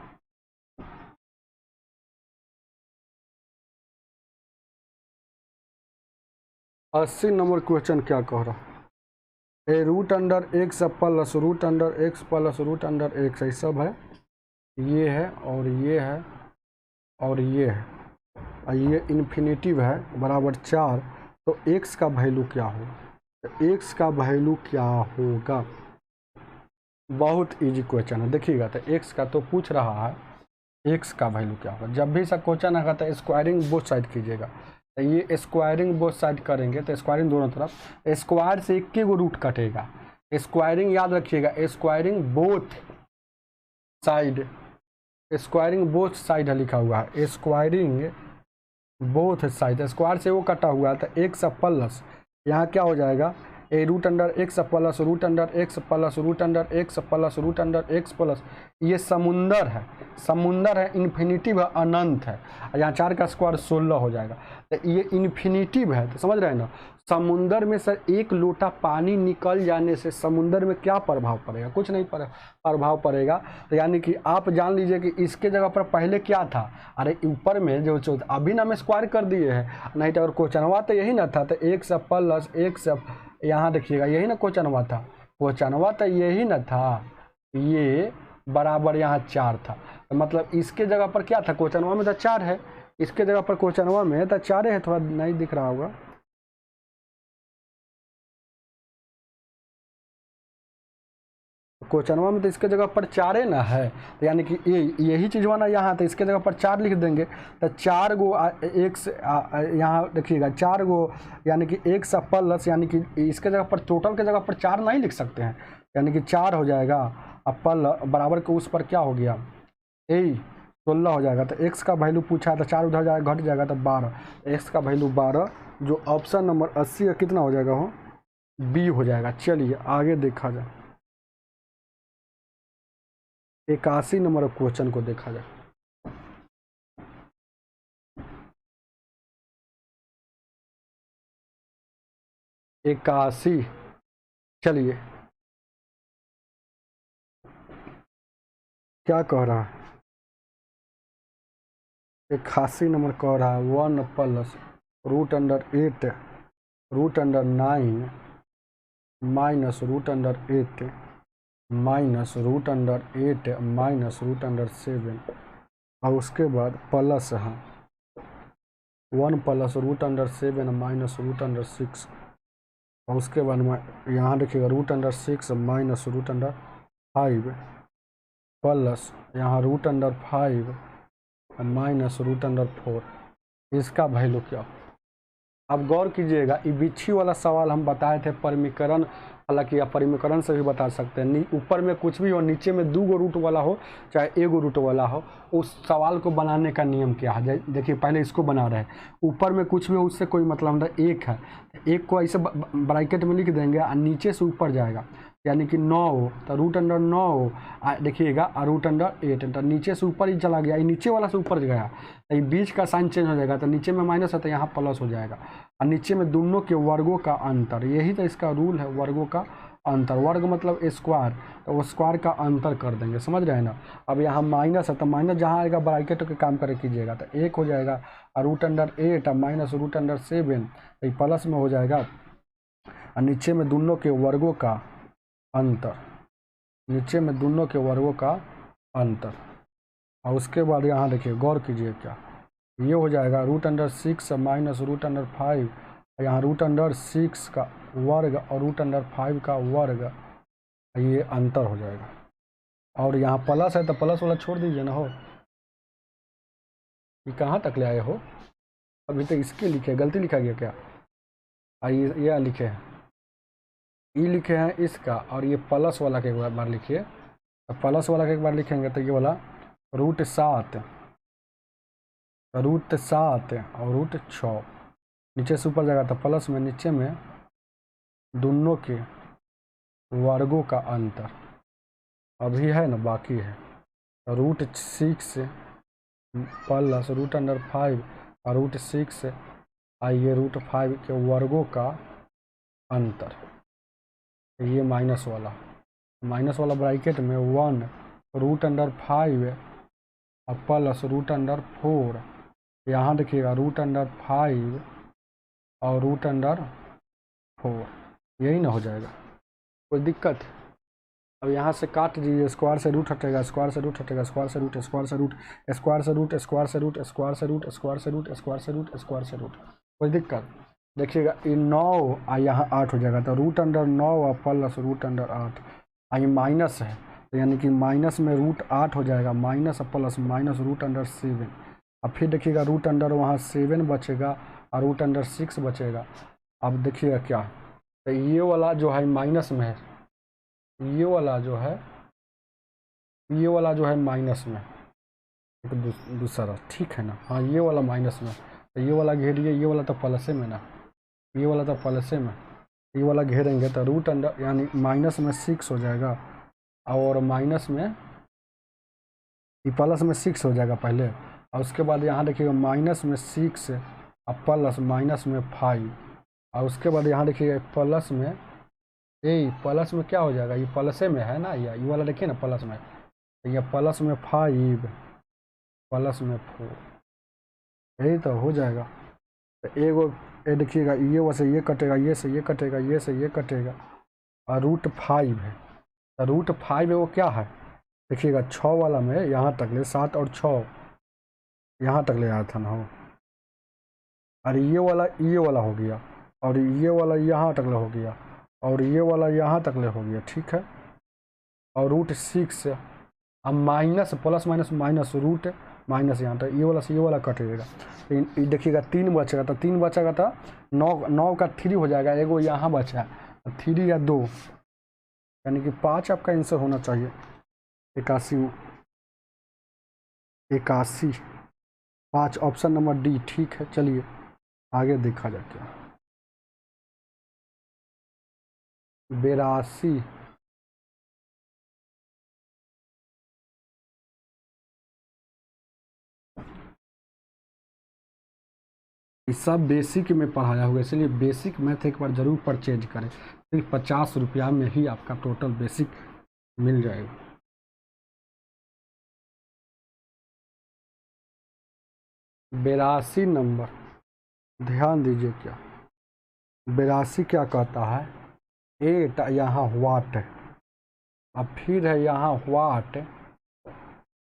80 नंबर क्वेश्चन क्या कह रहा है, a root under X plus root under X plus root under X, ये सब है, ये है और ये है और ये है, और ये इन्फिनेटिव है बराबर 4। तो x का वैल्यू क्या होगा, तो x का वैल्यू क्या होगा, बहुत इजी क्वेश्चन है। देखिएगा तो x का तो पूछ रहा है, x का वैल्यू क्या होगा। जब भी सब क्वेश्चन आएगा तो स्क्वायरिंग बोथ साइड कीजिएगा। तो ये स्क्वायरिंग बोथ साइड करेंगे तो स्क्वायरिंग दोनों तरफ, स्क्वायर से 1 गो रूट कटेगा। स्क्वायरिंग याद रखिएगा, squaring both side, squaring both side लिखा हुआ है, स्क्वायरिंग बोथ साइड। स्क्वायर से वो कटा हुआ है तो एक्स प्लस यहाँ क्या हो जाएगा, a root under X plus root under X plus root under X plus root under X plus, ये समुंदर है, समुंदर है, इन्फिनिटिव है, अनंत है। यहाँ 4 का स्क्वायर 16 हो जाएगा। तो ये इन्फिनिटिव है, तो समझ रहे हैं ना। समुंदर में से 1 लोटा पानी निकल जाने से समुंदर में क्या प्रभाव पड़ेगा, कुछ नहीं प्रभाव पड़ेगा। तो यानी कि आप जान लीजिए कि इसके जगह पर पहले क्या था, अरे ऊपर में जो अभी ना हम स्क्वायर कर दिए हैं, नहीं तो अगर क्वेश्चनवा तो यही ना था, तो एक्स प्लस एक्स, यहाँ देखिएगा यही ना क्वेश्चनवा था, क्वेश्चनवा तो यही ना था, ये बराबर यहाँ 4 था। तो मतलब इसके जगह पर क्या था, क्वेश्चनवा में तो 4 है, इसके जगह पर क्वेश्चनवा में तो 4 है, थोड़ा नहीं दिख रहा होगा। क्वेश्चनवा में तो इसके जगह पर 4 ना है, तो यानी कि यही चीज़वा ना यहाँ, तो इसके जगह पर 4 लिख देंगे। तो 4 गो एक्स, यहाँ देखिएगा 4 गो, यानी कि एक्स प्लस, यानी कि इसके जगह पर टोटल के जगह पर 4 नहीं लिख सकते हैं, यानी कि 4 हो जाएगा। अब बराबर के उस पर क्या हो गया, 16 हो जाएगा। तो एक्स का वैल्यू पूछा है तो 4 उधर जाएगा, घट जाएगा तो 12, एक्स का वैल्यू 12, जो ऑप्शन नंबर 80 का कितना हो जाएगा, हो बी हो जाएगा। चलिए आगे देखा जाए। 81 नंबर क्वेश्चन को देखा जाए। 81, चलिए क्या कह रहा है, 81 नंबर कह रहा है 1 plus root under 8 root under 9 minus root under 8 minus root under 8 minus root under 7, और उसके बाद प्लस है 1 plus root under 7 minus root under 6, और उसके बाद में यहाँ देखिएगा root under 6 minus root under 5 plus यहाँ root under 5 minus root under 4, इसका वैल्यू क्या हो, अब गौर कीजिएगा, इबिच्छी वाला सवाल हम बताए थे परिमीकरण, हालांकि आप परिमीकरण से भी बता सकते हैं। ऊपर में कुछ भी हो, नीचे में 2 रूट वाला हो चाहे 1 रूट वाला हो, उस सवाल को बनाने का नियम क्या है। देखिए पहले इसको बना रहे हैं, ऊपर में कुछ भी हो उससे कोई मतलब नहीं, 1 है, 1 को ऐसे ब्रैकेट में लिख देंगे और नीचे से ऊपर जाएगा, यानी कि 9 हो तो √9 हो, देखिएगा √8, तो नीचे से ऊपर ही चला गया, ये नीचे वाला से ऊपर गया, तो ये बीच का साइन चेंज हो जाएगा, तो नीचे में माइनस है तो यहाँ प्लस हो जाएगा, और नीचे में दोनों के वर्गों का अंतर, यही तो इसका रूल है, वर्गों का अंतर, वर्ग मतलब स्क्वायर, तो वो स्क्वायर का अंतर कर देंगे, समझ रहे हैं ना। अब यहाँ माइनस है तो माइनस जहाँ आएगा ब्रैकेट के काम करे कीजिएगा, तो 1 हो जाएगा, और √8 और माइनस √7, ये प्लस में हो जाएगा, और नीचे में दोनों के वर्गों का अंतर, नीचे में दोनों के वर्गों का अंतर। और उसके बाद यहाँ देखिए गौर कीजिए क्या, ये हो जाएगा √6 माइनस √5, यहाँ √6 का वर्ग और √5 का वर्ग, ये अंतर हो जाएगा। और यहाँ प्लस है तो प्लस वाला छोड़ दीजिए ना, हो ये कहाँ तक ले आए हो, अभी तो इसके लिखे गलती लिखा गया क्या, ये लिखे हैं, ये लिखे हैं इसका, और ये प्लस वाला के एक बार लिखिए, तो प्लस वाला के एक बार लिखेंगे तो ये वाला √7 और √6, नीचे से ऊपर जाएगा तो प्लस में, नीचे में दोनों के वर्गों का अंतर, अभी है ना बाकी है, √6 प्लस √5 और √6 आइए √5 के वर्गों का अंतर, ये माइनस वाला ब्रैकेट में 1 √5 और प्लस √4, यहाँ देखिएगा √5 और √4, यही ना हो जाएगा, कोई दिक्कत। अब यहाँ से काट दीजिए, स्क्वायर से रूट हटेगा, स्क्वायर से रूट हटेगा, स्क्वायर से रूट, स्क्वायर से रूट, स्क्वायर से रूट, स्क्वायर से रूट, स्क्वायर से रूट, स्क्वायर से रूट, स्क्वायर से रूट, स्क्वायर से रूट, कोई दिक्कत। देखिएगा ये 9 और यहाँ 8 हो जाएगा, तो √9 और प्लस √8, ये माइनस है तो यानी कि माइनस में √8 हो जाएगा, माइनस प्लस माइनस √7, अब फिर देखिएगा √, वहाँ 7 बचेगा और √6 बचेगा। अब देखिएगा क्या, तो ये वाला जो है माइनस में है, ये वाला जो है माइनस में, एक दूसरा, ठीक है ना, हाँ ये वाला माइनस में, तो ये वाला घेरिए, ये वाला तो प्लसे में ना, ये वाला तो प्लसे में, ये वाला घेरेंगे तो √, यानी माइनस में 6 हो जाएगा, और माइनस में ये प्लस में 6 हो जाएगा पहले, और उसके बाद यहाँ देखिएगा माइनस में 6 और प्लस माइनस में 5, और उसके बाद यहाँ देखिएगा प्लस में, ये प्लस में क्या हो जाएगा, ये प्लसे में है ना, ये वाला देखिए ना प्लस में, ये प्लस में 5 प्लस में 4, यही तो हो जाएगा। तो एगो ये देखिएगा, ये वैसे ये कटेगा, ये से ये कटेगा, ये से ये कटेगा, और √5 है, तो √5 वो क्या है, देखिएगा 6 वाला में यहाँ तक ले 7 और 6 यहाँ तक ले आया था ना, हो, अरे ये वाला हो गया, और ये वाला यहाँ तक ले हो गया, और ये वाला यहाँ तक ले हो गया, ठीक है, और √6, अब minus plus minus minus root minus, यहाँ तक ये वाला से ये वाला कटेगा, देखिएगा 3 बचेगा, तो 3 बचेगा तो 9 का 3 हो जाएगा, एगो यहाँ बचा 3 या 2, यानी कि 5 आपका आंसर होना चाहिए, 81 5, ऑप्शन नंबर डी ठीक है। चलिए आगे देखा जाए क्या, 82 सब बेसिक में पढ़ाया हुआ, इसलिए बेसिक मैथ एक बार ज़रूर परचेज करें, सिर्फ 50 रुपया में ही आपका टोटल बेसिक मिल जाएगा। 82 नंबर, ध्यान दीजिए क्या 82 क्या कहता है, 8 यहाँ वाट है, अब फिर है यहाँ वाट,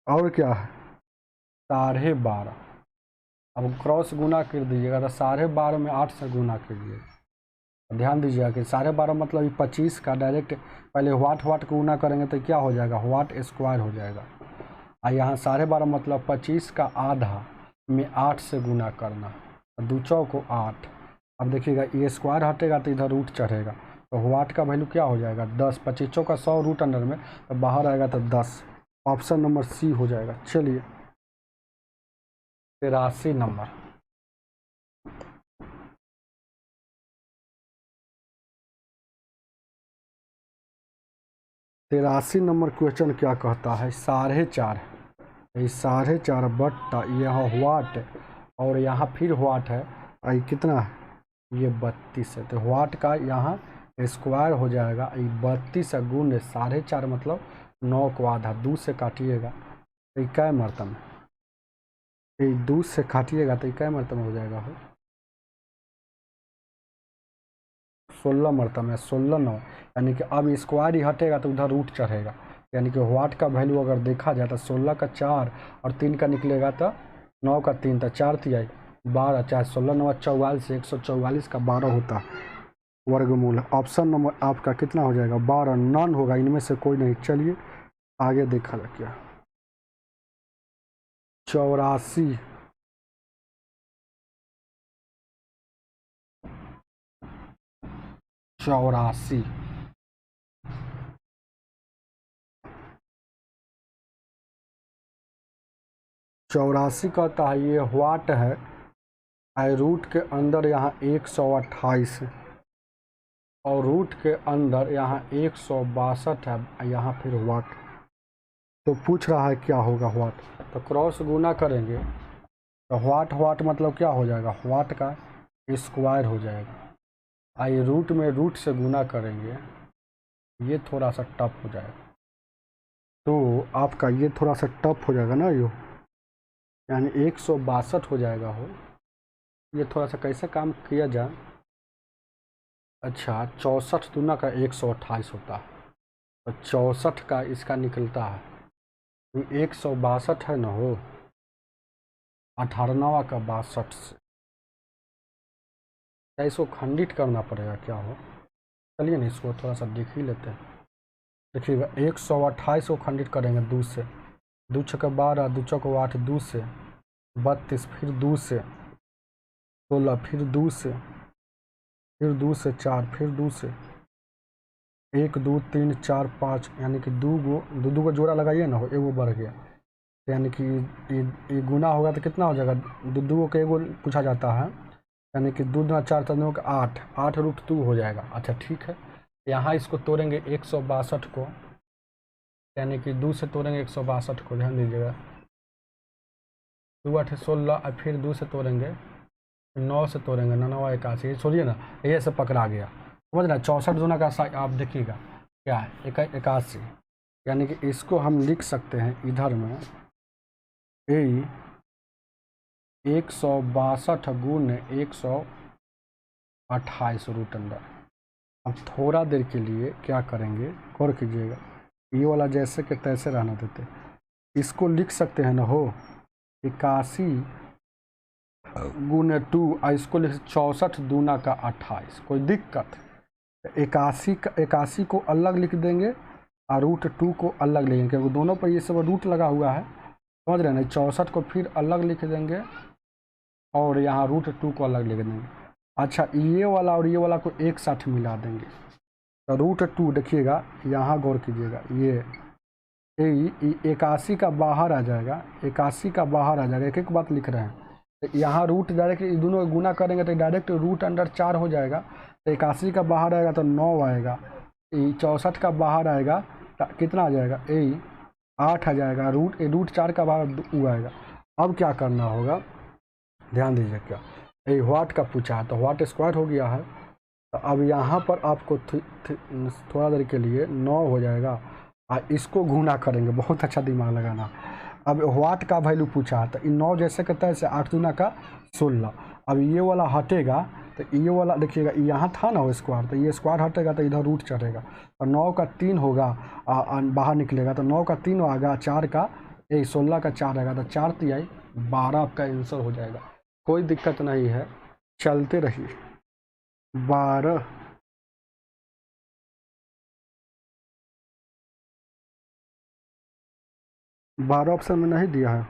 और क्या है 12.5, अब क्रॉस गुना कर दीजिएगा तो 12.5 में 8 से गुना कीजिए, ध्यान दीजिएगा कि 12.5 मतलब 25 का डायरेक्ट पहले वाट को गुना करेंगे तो क्या हो जाएगा, वाट स्क्वायर हो जाएगा, और यहाँ 12.5 मतलब 25 का आधा में 8 से गुना करना, 2 चौको 8, अब देखिएगा ये स्क्वायर हटेगा तो इधर रूट चढ़ेगा, तो वाट का वैल्यू क्या हो जाएगा 10, 25 का 100 रूट अंडर में, तो बाहर आएगा तो 10। ऑप्शन नंबर सी हो जाएगा। चलिए 83 नंबर। 83 नंबर क्वेश्चन क्या कहता है, 4.5, ये 4.5 बट्टा यहाँ वाट और यहाँ फिर वाट है, ये कितना है ये 32 है, तो वाट का यहाँ स्क्वायर हो जाएगा, ये 32 गुण 4.5 मतलब 9 को आधा, 2 से काटिएगा तो ये कै मरतब, ये 2 से काटिएगा तो ये कै मरतब हो जाएगा हो 16 मरतब में 16 9, यानी कि अब स्क्वायर ही हटेगा तो उधर रूट चढ़ेगा, यानी कि वाट का वैल्यू अगर देखा जाए तो 16 का 4 और 3 का निकलेगा तो 9 का 3 तो 4 तिहाई 12, चाहे 16 9 44, 144 का 12 होता है वर्गमूल। ऑप्शन नंबर आपका कितना हो जाएगा 12, नन होगा, इनमें से कोई नहीं। चलिए आगे देखा जाए क्या 84। 84 84 कहता है ये वाट है, आई रूट के अंदर यहाँ 128 है और रूट के अंदर यहाँ 162 है, यहाँ फिर वाट, तो पूछ रहा है क्या होगा वाट, तो क्रॉस गुना करेंगे तो वाट वाट मतलब क्या हो जाएगा, वाट का स्क्वायर हो जाएगा, आई रूट में रूट से गुना करेंगे, ये थोड़ा सा टफ हो जाएगा, तो आपका ये थोड़ा सा टफ हो जाएगा ना, यो यानी 162 हो जाएगा हो, ये थोड़ा सा कैसे काम किया जाए। अच्छा 64 दूना का 128 होता है, तो 64 का इसका निकलता है, तो 162 है ना हो, 18वां का 62 से, क्या इसको खंडित करना पड़ेगा क्या हो, चलिए ना इसको थोड़ा सा देख ही लेते हैं। देखिएगा 128 को खंडित करेंगे 2 से, 2 छक्के 12, 2 चौके 8, 2 से 32, फिर 2 से 16, फिर 2 से, फिर 2 से 4, फिर 2 से 1 2 3 4 5, यानी कि दो गो जोड़ा लगाइए ना हो, एगो बढ़ गया, यानी कि ये गुना होगा तो कितना हो जाएगा, दो का एगो पूछा जाता है, यानी कि 2 दूना 4 4 का 8, 8 रूट 2 हो जाएगा। अच्छा ठीक है, यहाँ इसको तोड़ेंगे 162 को, यानी कि 2 से तोड़ेंगे 162 को, ध्यान दीजिएगा 2 8 16, और फिर 2 से तोड़ेंगे 9 से तोड़ेंगे 9 81, ये छोड़िए ना, ये से पकड़ा गया, समझ रहे 64 दूना का आप देखिएगा क्या है 81, यानी कि इसको हम लिख सकते हैं इधर में 162 गुण 128 रूट अंडर। अब थोड़ा देर के लिए क्या करेंगे, गौर कीजिएगा, ये वाला जैसे कि तैसे रहना देते, इसको लिख सकते हैं ना हो 81 गुने 2, और इसको लिख 64 दूना का 28, कोई दिक्कत, 81 को अलग लिख देंगे और रूट 2 को अलग लेंगे, क्योंकि दोनों पर ये सब रूट लगा हुआ है, समझ रहे हैं ना, 64 को फिर अलग लिख देंगे और यहाँ रूट 2 को अलग लिख देंगे। अच्छा ये वाला और ये वाला को एक साथ मिला देंगे, तो रूट 2 देखिएगा, यहाँ गौर कीजिएगा, ये 81 का बाहर आ जाएगा, 81 का बाहर आ जाएगा, एक एक बात लिख रहे हैं, तो यहाँ रूट डायरेक्ट दोनों गुना करेंगे तो डायरेक्ट रूट अंडर 4 हो जाएगा, तो 81 का बाहर आएगा तो 9 आएगा, 64 का बाहर आएगा तो कितना आ जाएगा 8 आ जाएगा, रूट 4 का बाहर 2 आएगा। अब क्या करना होगा, ध्यान दीजिए, क्या ये वाट का पूछा है तो वाट स्क्वायर हो गया है, तो अब यहाँ पर आपको थोड़ा देर के लिए 9 हो जाएगा, और इसको गुना करेंगे, बहुत अच्छा दिमाग लगाना। अब वाट का वैल्यू पूछा है तो इन 9 जैसे कहता है 8 दूना का 16, अब ये वाला हटेगा तो ये वाला देखिएगा यहाँ था ना वो स्क्वायर, तो ये स्क्वायर हटेगा तो इधर रूट चढ़ेगा, और 9 का 3 होगा बाहर निकलेगा, तो 9 का 3 आएगा, 4 का 16 का 4 आएगा, तो 4 तिहाई 12 आपका आंसर हो जाएगा, कोई दिक्कत नहीं है, चलते रहिए। 12 12 ऑप्शन में नहीं दिया है,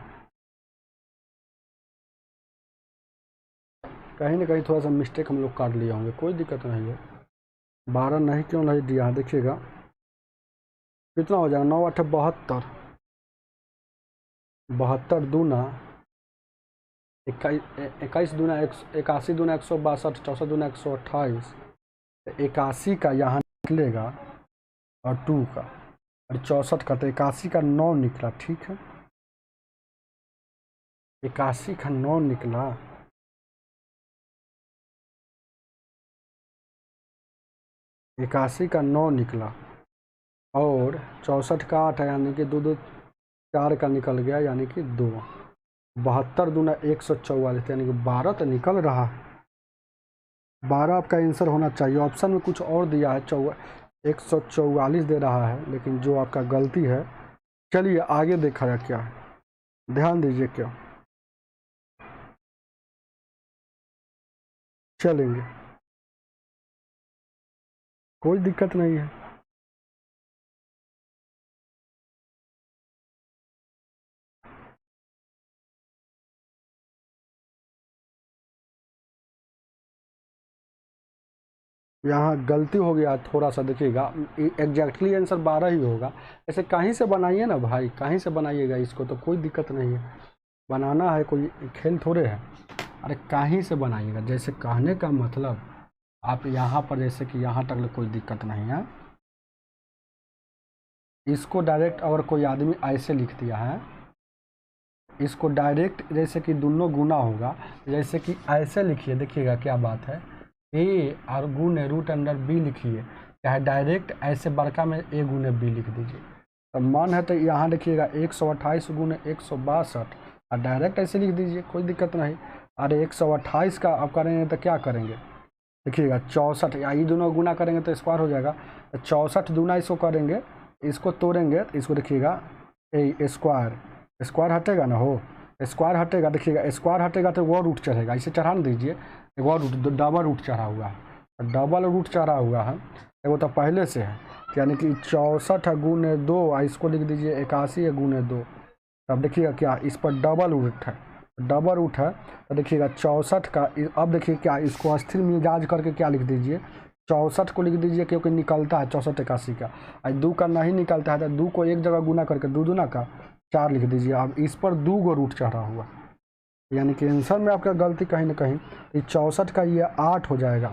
कहीं ना कहीं थोड़ा सा मिस्टेक हम लोग काट लिए होंगे, कोई दिक्कत नहीं है। 12 नहीं क्यों नहीं दिया है देखिएगा कितना हो जाएगा, 9 8 72, 72 दूना 21 दूना 81 दूना 162, 64 दूना 128, 81 का यहाँ निकलेगा और 2 का और 64 का, तो 81 का 9 निकला। ठीक है, 81 का 9 निकला, 81 का 9 निकला और 64 का 8 है, यानी कि 2 2 4 का निकल गया, यानी कि 2। 72 दूना 144, यानी कि 12 तो निकल रहा है। 12 आपका आंसर होना चाहिए। ऑप्शन में कुछ और दिया है, 144 दे रहा है, लेकिन जो आपका गलती है। चलिए आगे देखा जाए क्या है, ध्यान दीजिए क्या चलेंगे, कोई दिक्कत नहीं है। यहाँ गलती हो गया थोड़ा सा, देखिएगा एग्जैक्टली आंसर 12 ही होगा। ऐसे कहीं से बनाइए ना भाई, कहीं से बनाइएगा इसको, तो कोई दिक्कत नहीं है। बनाना है कोई खेल थोड़े है, अरे कहीं से बनाइएगा। जैसे कहने का मतलब आप यहाँ पर जैसे कि यहाँ तक कोई दिक्कत नहीं है। इसको डायरेक्ट अगर कोई आदमी ऐसे लिख दिया है, इसको डायरेक्ट जैसे कि दोनों गुना होगा, जैसे कि ऐसे लिखिए, देखिएगा क्या बात है। ए और गुने रूट अंडर बी लिखिए, चाहे डायरेक्ट ऐसे बड़का में ए गुने बी लिख दीजिए। तो मन है तो यहाँ देखिएगा 128 गुने 162 और डायरेक्ट ऐसे लिख दीजिए, कोई दिक्कत नहीं। अरे 128 का आप करेंगे तो क्या करेंगे, देखिएगा 64, या ये दोनों गुना करेंगे तो स्क्वायर हो जाएगा। 64 दूना इसको करेंगे, इसको तोड़ेंगे, इसको देखिएगा ए स्क्वायर, स्क्वायर हटेगा ना, हो स्क्वायर हटेगा, देखिएगा स्क्वायर हटेगा तो वो रूट चढ़ेगा, इसे चढ़ा न दीजिए। एक और रूट, डबल रूट चढ़ा हुआ है, डबल रूट चढ़ा हुआ है, वो तो पहले से है, यानी कि 64 गुने 2, इसको लिख दीजिए 81 गुने 2। तब देखिएगा क्या इस पर डबल रूट है, डबल रूट है, तो देखिएगा 64 का, अब देखिए क्या इसको स्थिर मिजाज करके क्या लिख दीजिए, 64 को लिख दीजिए, क्योंकि निकलता है 64 81 का, और 2 का नहीं निकलता है तो 2 को एक जगह गुना करके 2 दूना का 4 लिख दीजिए। अब इस पर 2 गो रूट चढ़ा हुआ, यानी कि आंसर में आपका गलती कहीं ना कहीं। 64 का ये 8 हो जाएगा,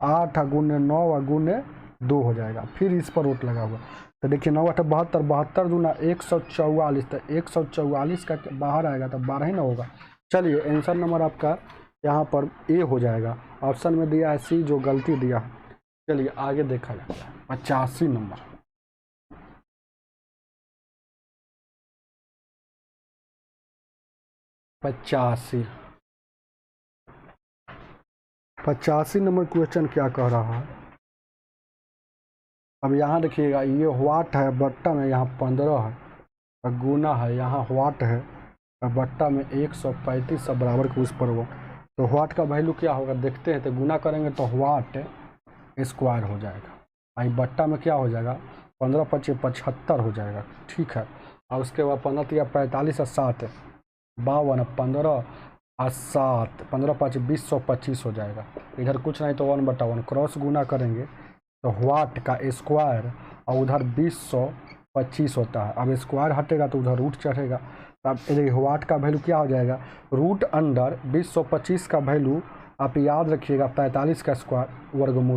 8 गुने 9 गुने 2 हो जाएगा, फिर इस पर रूट लगा हुआ। तो देखिए 9 8 72, 72 दूना 144, तो 144 का बाहर आएगा तो 12 ही ना होगा। चलिए आंसर नंबर आपका यहाँ पर ए हो जाएगा। ऑप्शन में दिया है सी, जो गलती दिया है। चलिए आगे देखा जाता है 85 नंबर। 85 नंबर क्वेश्चन क्या कह रहा है। अब यहाँ देखिएगा ये वाट है, बट्टा में यहाँ 15 है और गुना है, यहाँ वाट है और बट्टा में 135 सब बराबर के उस पर वो, तो वाट का वैल्यू क्या होगा देखते हैं। तो गुना करेंगे तो वाट स्क्वायर हो जाएगा, आई बट्टा में क्या हो जाएगा 15 25 75 हो जाएगा। ठीक है, और उसके बाद 15 या 45 और 7 52, 15 और 7 15 5 20 125 हो जाएगा। इधर कुछ नहीं तो 1/1 क्रॉस गुना करेंगे तो वाट का स्क्वायर और उधर 20/25 होता है। अब स्क्वायर हटेगा तो उधर रूट चढ़ेगा। अब वाट का वैल्यू क्या हो जाएगा, रूट अंडर 20/25 का वैल्यू आप याद रखिएगा 45 का स्क्वायर वर्गमूल